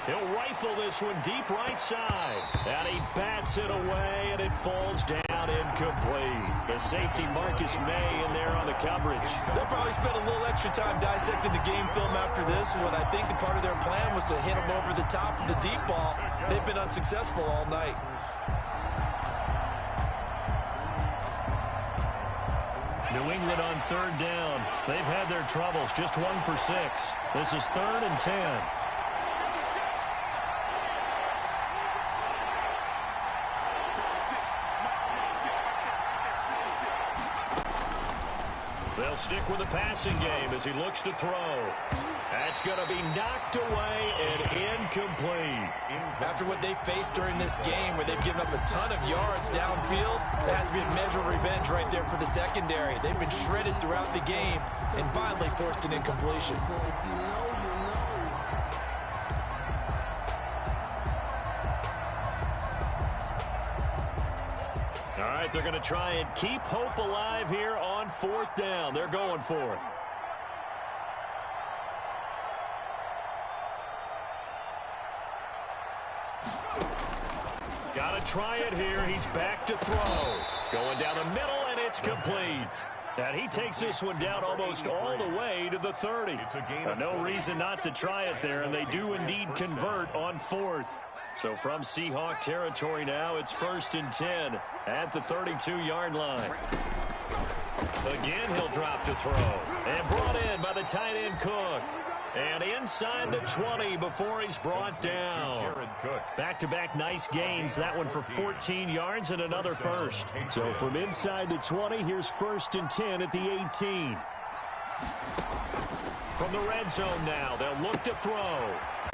He'll rifle this one deep right side. And he bats it away, and it falls down incomplete. The safety Marcus May in there on the coverage. They'll probably spend a little extra time dissecting the game film after this one. I think the part of their plan was to hit him over the top of the deep ball. They've been unsuccessful all night. New England on third down. They've had their troubles. Just 1 for 6. This is 3rd and 10. They'll stick with the passing game as he looks to throw. That's going to be knocked away and incomplete. After what they faced during this game where they've given up a ton of yards downfield, there has to be a measure of revenge right there for the secondary. They've been shredded throughout the game and finally forced an incompletion. All right, they're going to try and keep hope alive here on 4th down. They're going for it. Got to try it here. He's back to throw. Going down the middle, and it's complete. And he takes this one down almost all the way to the 30. No reason not to try it there, and they do indeed convert on 4th. So from Seahawk territory now, it's 1st and 10 at the 32-yard line. Again, he'll drop to throw. And brought in by the tight end Cook. And inside the 20 before he's brought down. Back-to-back nice gains. That one for 14 yards and another first. So from inside the 20, here's 1st and 10 at the 18. From the red zone now, they'll look to throw.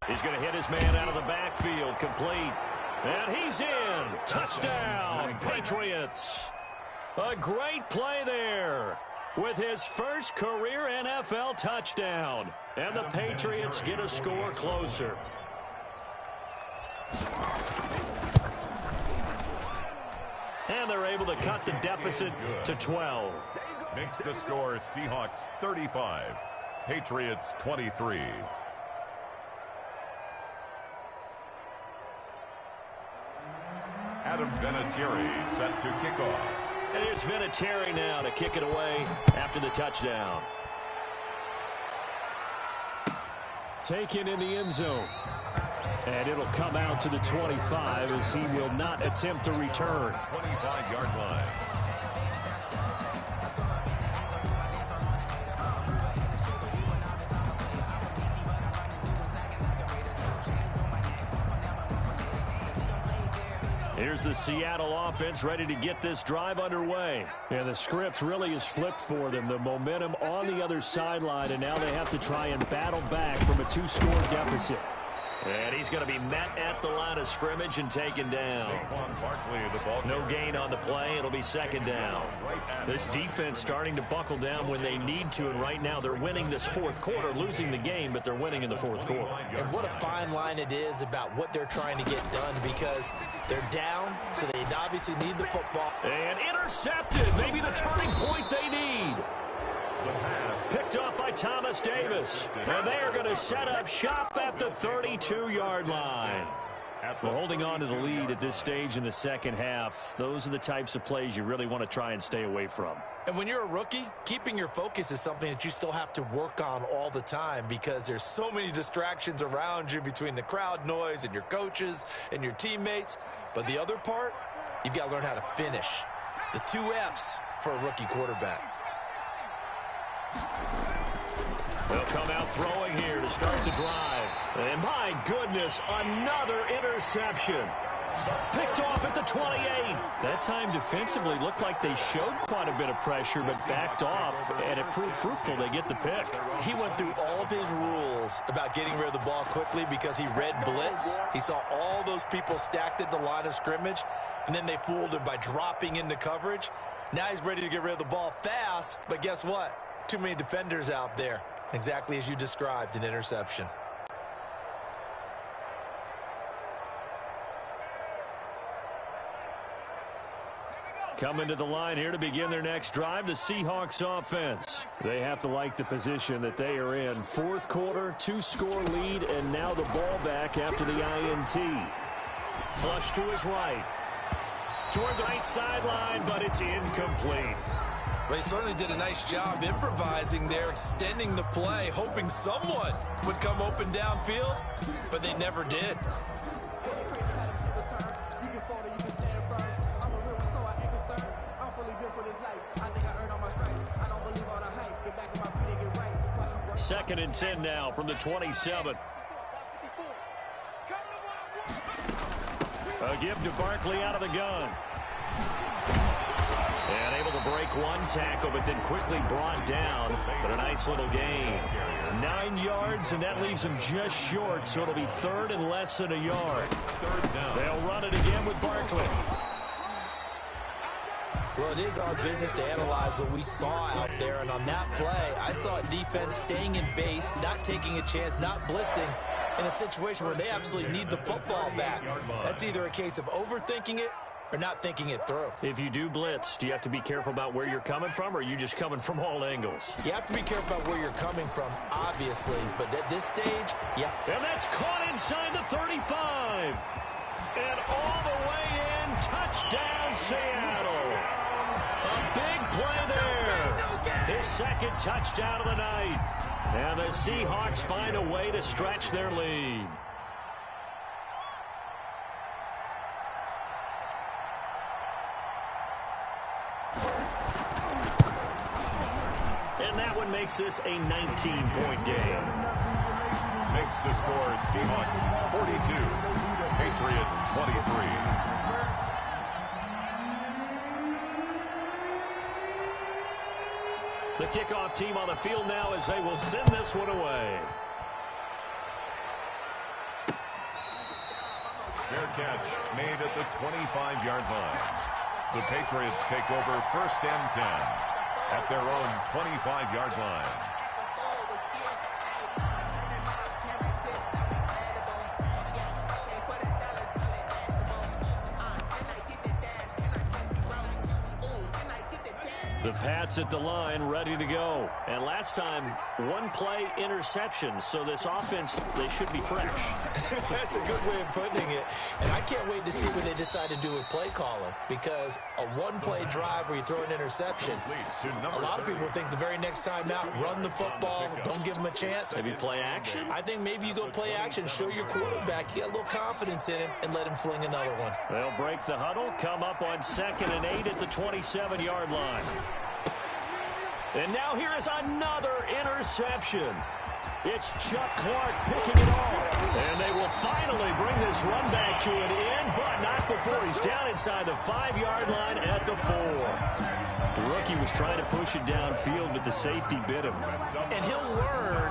He's going to hit his man out of the backfield. Complete. And he's in. Touchdown, Patriots. A great play there with his first career NFL touchdown. And the Patriots get a score closer. And they're able to cut the deficit to 12. Makes the score Seahawks 35, Patriots 23. Adam Vinatieri set to kick off. And it's Vinatieri now to kick it away after the touchdown. Taken in the end zone. And it'll come out to the 25 as he will not attempt to return. 25-yard line. Here's the Seattle offense ready to get this drive underway. Yeah, the script really is flipped for them. The momentum on the other sideline, and now they have to try and battle back from a 2-score deficit. And he's going to be met at the line of scrimmage and taken down. No gain on the play. It'll be 2nd down. This defense starting to buckle down when they need to, and right now they're winning this 4th quarter, losing the game, but they're winning in the 4th quarter. And what a fine line it is about what they're trying to get done, because they're down, so they obviously need the football. And intercepted. Maybe the turning point they need. Picked up by Thomas Davis. And they are going to set up shop at the 32-yard line. Well, holding on to the lead at this stage in the second half, those are the types of plays you really want to try and stay away from. And when you're a rookie, keeping your focus is something that you still have to work on all the time, because there's so many distractions around you between the crowd noise and your coaches and your teammates. But the other part, you've got to learn how to finish. It's the 2 F's for a rookie quarterback. They'll come out throwing here to start the drive. And my goodness, another interception. Picked off at the 28. That time defensively looked like they showed quite a bit of pressure, but backed off, and it proved fruitful. They get the pick. He went through all of his rules about getting rid of the ball quickly because he read blitz. He saw all those people stacked at the line of scrimmage, and then they fooled him by dropping into coverage. Now he's ready to get rid of the ball fast, but guess what? Too many defenders out there. Exactly as you described, an interception. Coming to the line here to begin their next drive, the Seahawks offense. They have to like the position that they are in. 4th quarter, 2-score lead, and now the ball back after the INT. Flush to his right. Toward the right sideline, but it's incomplete. They certainly did a nice job improvising there, extending the play, hoping someone would come open downfield, but they never did. I'm a real one, so I ain't concerned. I'm fully built for this life. I think I earned all my stripes. Second and 10 now from the 27. A give to Barkley out of the gun. And able to break one tackle, but then quickly brought down. But a nice little gain. 9 yards, and that leaves him just short, so it'll be third and less than a yard. They'll run it again with Barkley. Well, it is our business to analyze what we saw out there, and on that play, I saw a defense staying in base, not taking a chance, not blitzing, in a situation where they absolutely need the football back. That's either a case of overthinking it or not thinking it through. If you do blitz, do you have to be careful about where you're coming from, or are you just coming from all angles? You have to be careful about where you're coming from, obviously, but at this stage, yeah. And that's caught inside the 35. And all the way in, touchdown Seattle. A big play there. His second touchdown of the night. And the Seahawks find a way to stretch their lead. And that one makes this a 19-point game. Makes the score Seahawks 42, Patriots 23. The kickoff team on the field now as they will send this one away. Fair catch made at the 25-yard line. The Patriots take over first and 10 at their own 25-yard line. The Pats at the line, ready to go. And last time, one play interception. So this offense, they should be fresh. That's a good way of putting it. And I can't wait to see what they decide to do with play calling. Because a one-play drive where you throw an interception, a lot of people think the very next time out, run the football, don't give them a chance. Maybe play action? I think maybe you go play action, show your quarterback, you got a little confidence in him, and let him fling another one. They'll break the huddle, come up on 2nd and 8 at the 27-yard line. And now here is another interception. It's Chuck Clark picking it off. And they will finally bring this run back to an end, but not before he's down inside the 5-yard line at the 4. The rookie was trying to push it downfield, but the safety bit him. And he'll learn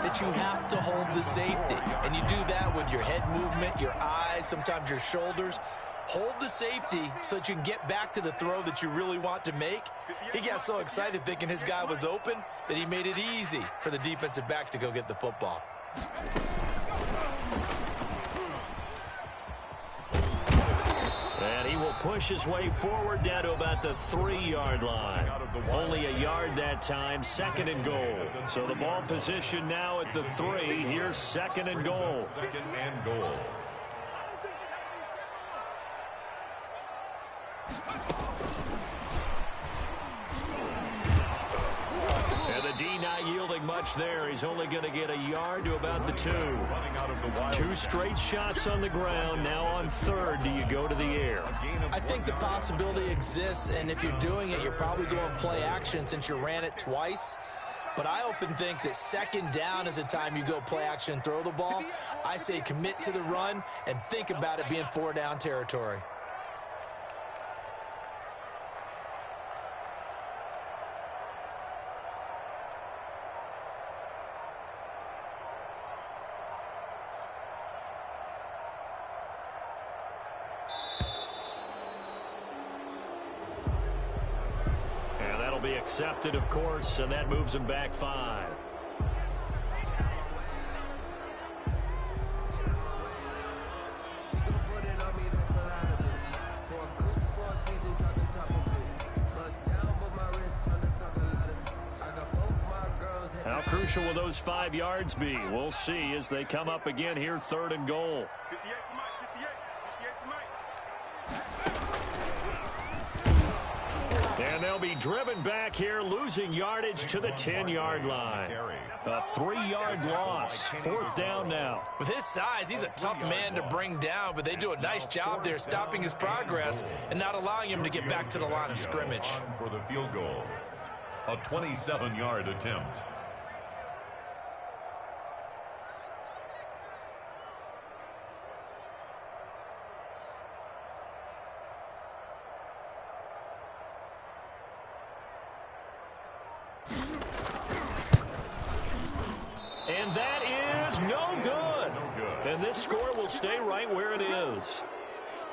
that you have to hold the safety. And you do that with your head movement, your eyes, sometimes your shoulders. Hold the safety so that you can get back to the throw that you really want to make. He got so excited thinking his guy was open that he made it easy for the defensive back to go get the football. And he will push his way forward down to about the 3-yard line. Only a yard that time, 2nd and goal. So the ball position now at the 3. Here's 2nd and goal. 2nd and goal. And the D not yielding much there. He's only going to get a yard to about the 2. 2 straight shots on the ground. Now on 3rd, do you go to the air? I think the possibility exists, and if you're doing it, you're probably going play action since you ran it twice. But I often think that 2nd down is the time you go play action and throw the ball. I say commit to the run and think about it being 4-down territory. Be accepted, of course, and that moves him back 5. How crucial will those 5 yards be? We'll see as they come up again here, 3rd and goal. And they'll be driven back here, losing yardage to the 10-yard line. A 3-yard loss, 4th down now. With his size, he's a tough man to bring down, but they do a nice job there stopping his progress and not allowing him to get back to the line of scrimmage. For the field goal, a 27-yard attempt. And that is no good. And this score will stay right where it is.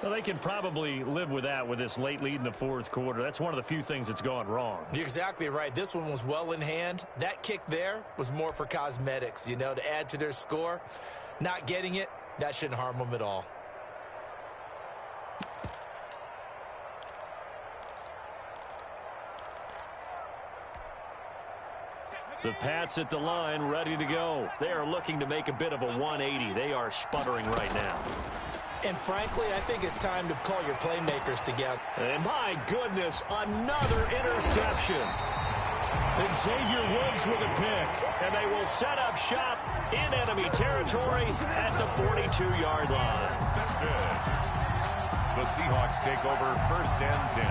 Well, they can probably live with that with this late lead in the fourth quarter. That's one of the few things that's gone wrong. You're exactly right. This one was well in hand. That kick there was more for cosmetics, you know, to add to their score. Not getting it, that shouldn't harm them at all. The Pats at the line, ready to go. They are looking to make a bit of a 180. They are sputtering right now. And frankly, I think it's time to call your playmakers together. And my goodness, another interception. And Xavier Woods with a pick. And they will set up shop in enemy territory at the 42-yard line. The Seahawks take over 1st and 10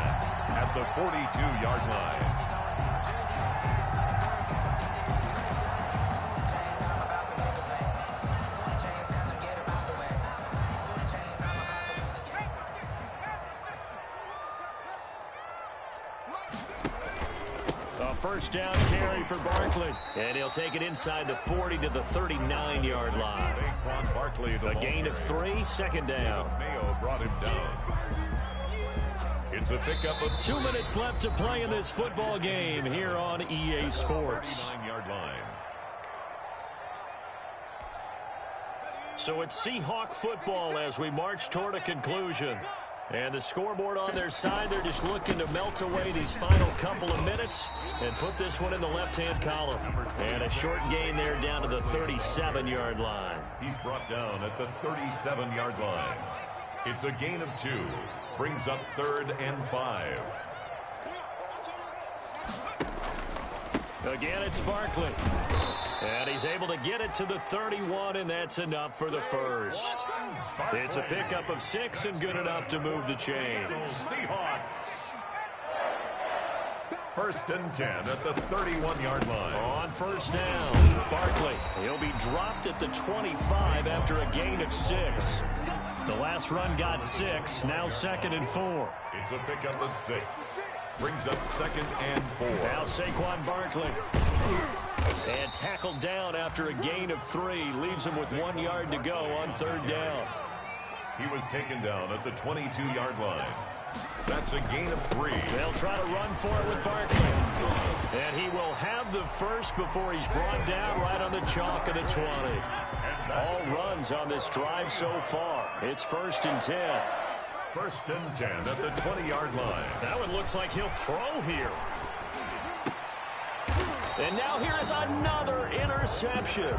at the 42-yard line. First down carry for Barkley. And he'll take it inside the 40 to the 39-yard line. Saquon Barkley, a gain of 3, 2nd down. Mayo brought him down. It's a pickup of 2 minutes left to play in this football game here on EA Sports. 39-yard line. So it's Seahawk football as we march toward a conclusion. And the scoreboard on their side, they're just looking to melt away these final couple of minutes and put this one in the left-hand column. And a short gain there down to the 37-yard line. He's brought down at the 37-yard line. It's a gain of 2. Brings up 3rd and 5. Again, it's Barkley. And he's able to get it to the 31, and that's enough for the first. It's a pickup of 6 and good enough to move the chains. Seahawks. 1st and 10 at the 31-yard line. On first down, Barkley. He'll be dropped at the 25 after a gain of 6. The last run got 6, now 2nd and 4. It's a pickup of 6. Brings up 2nd and 4. Now Saquon Barkley. And tackled down after a gain of 3. Leaves him with 1 yard to go on 3rd down. He was taken down at the 22-yard line. That's a gain of 3. They'll try to run for it with Barkley. And he will have the first before he's brought down right on the chalk of the 20. All runs on this drive so far. It's 1st and 10. 1st and 10 at the 20-yard line. That one looks like he'll throw here. And now here is another interception.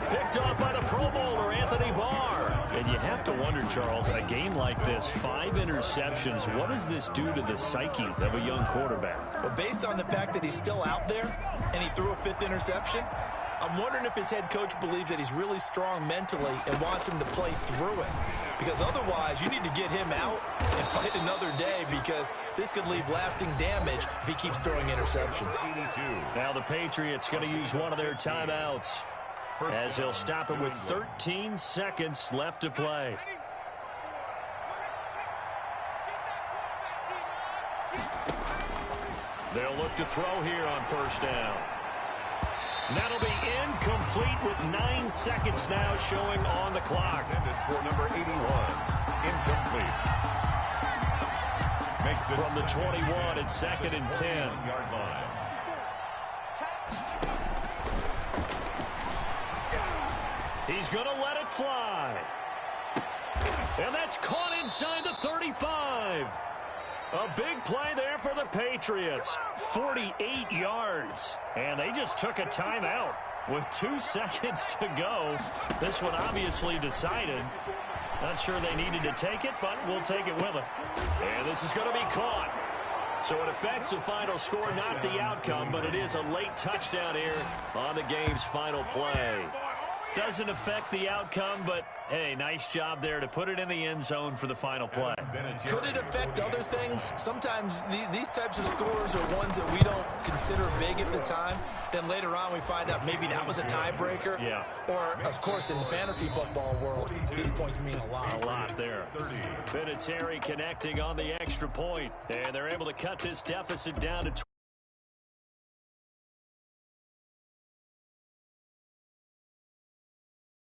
Picked off by the Pro Bowler, Anthony Barr. And you have to wonder, Charles, a game like this, 5 interceptions, what does this do to the psyche of a young quarterback? Well, based on the fact that he's still out there and he threw a 5th interception, I'm wondering if his head coach believes that he's really strong mentally and wants him to play through it. Because otherwise, you need to get him out and fight another day, because this could leave lasting damage if he keeps throwing interceptions. 82. Now the Patriots going to use one of their timeouts as he'll stop it with 13 seconds left to play. They'll look to throw here on first down. That'll be incomplete with 9 seconds now showing on the clock. Intended for number 81. Incomplete. Makes it from the 21 at 2nd and 10. Yard line. He's going to let it fly. And that's caught inside the 35. A big play there for the Patriots. 48 yards. And they just took a timeout with 2 seconds to go. This one obviously decided. Not sure they needed to take it, but we'll take it with them. And this is going to be caught. So it affects the final score, not the outcome, but it is a late touchdown here on the game's final play. Doesn't affect the outcome, but, hey, nice job there to put it in the end zone for the final play. Could it affect other things? Sometimes these types of scores are ones that we don't consider big at the time. Then later on we find out maybe that was a tiebreaker. Yeah. Or, of course, in the fantasy football world, these points mean a lot. A lot there. Vinatieri connecting on the extra point. And they're able to cut this deficit down to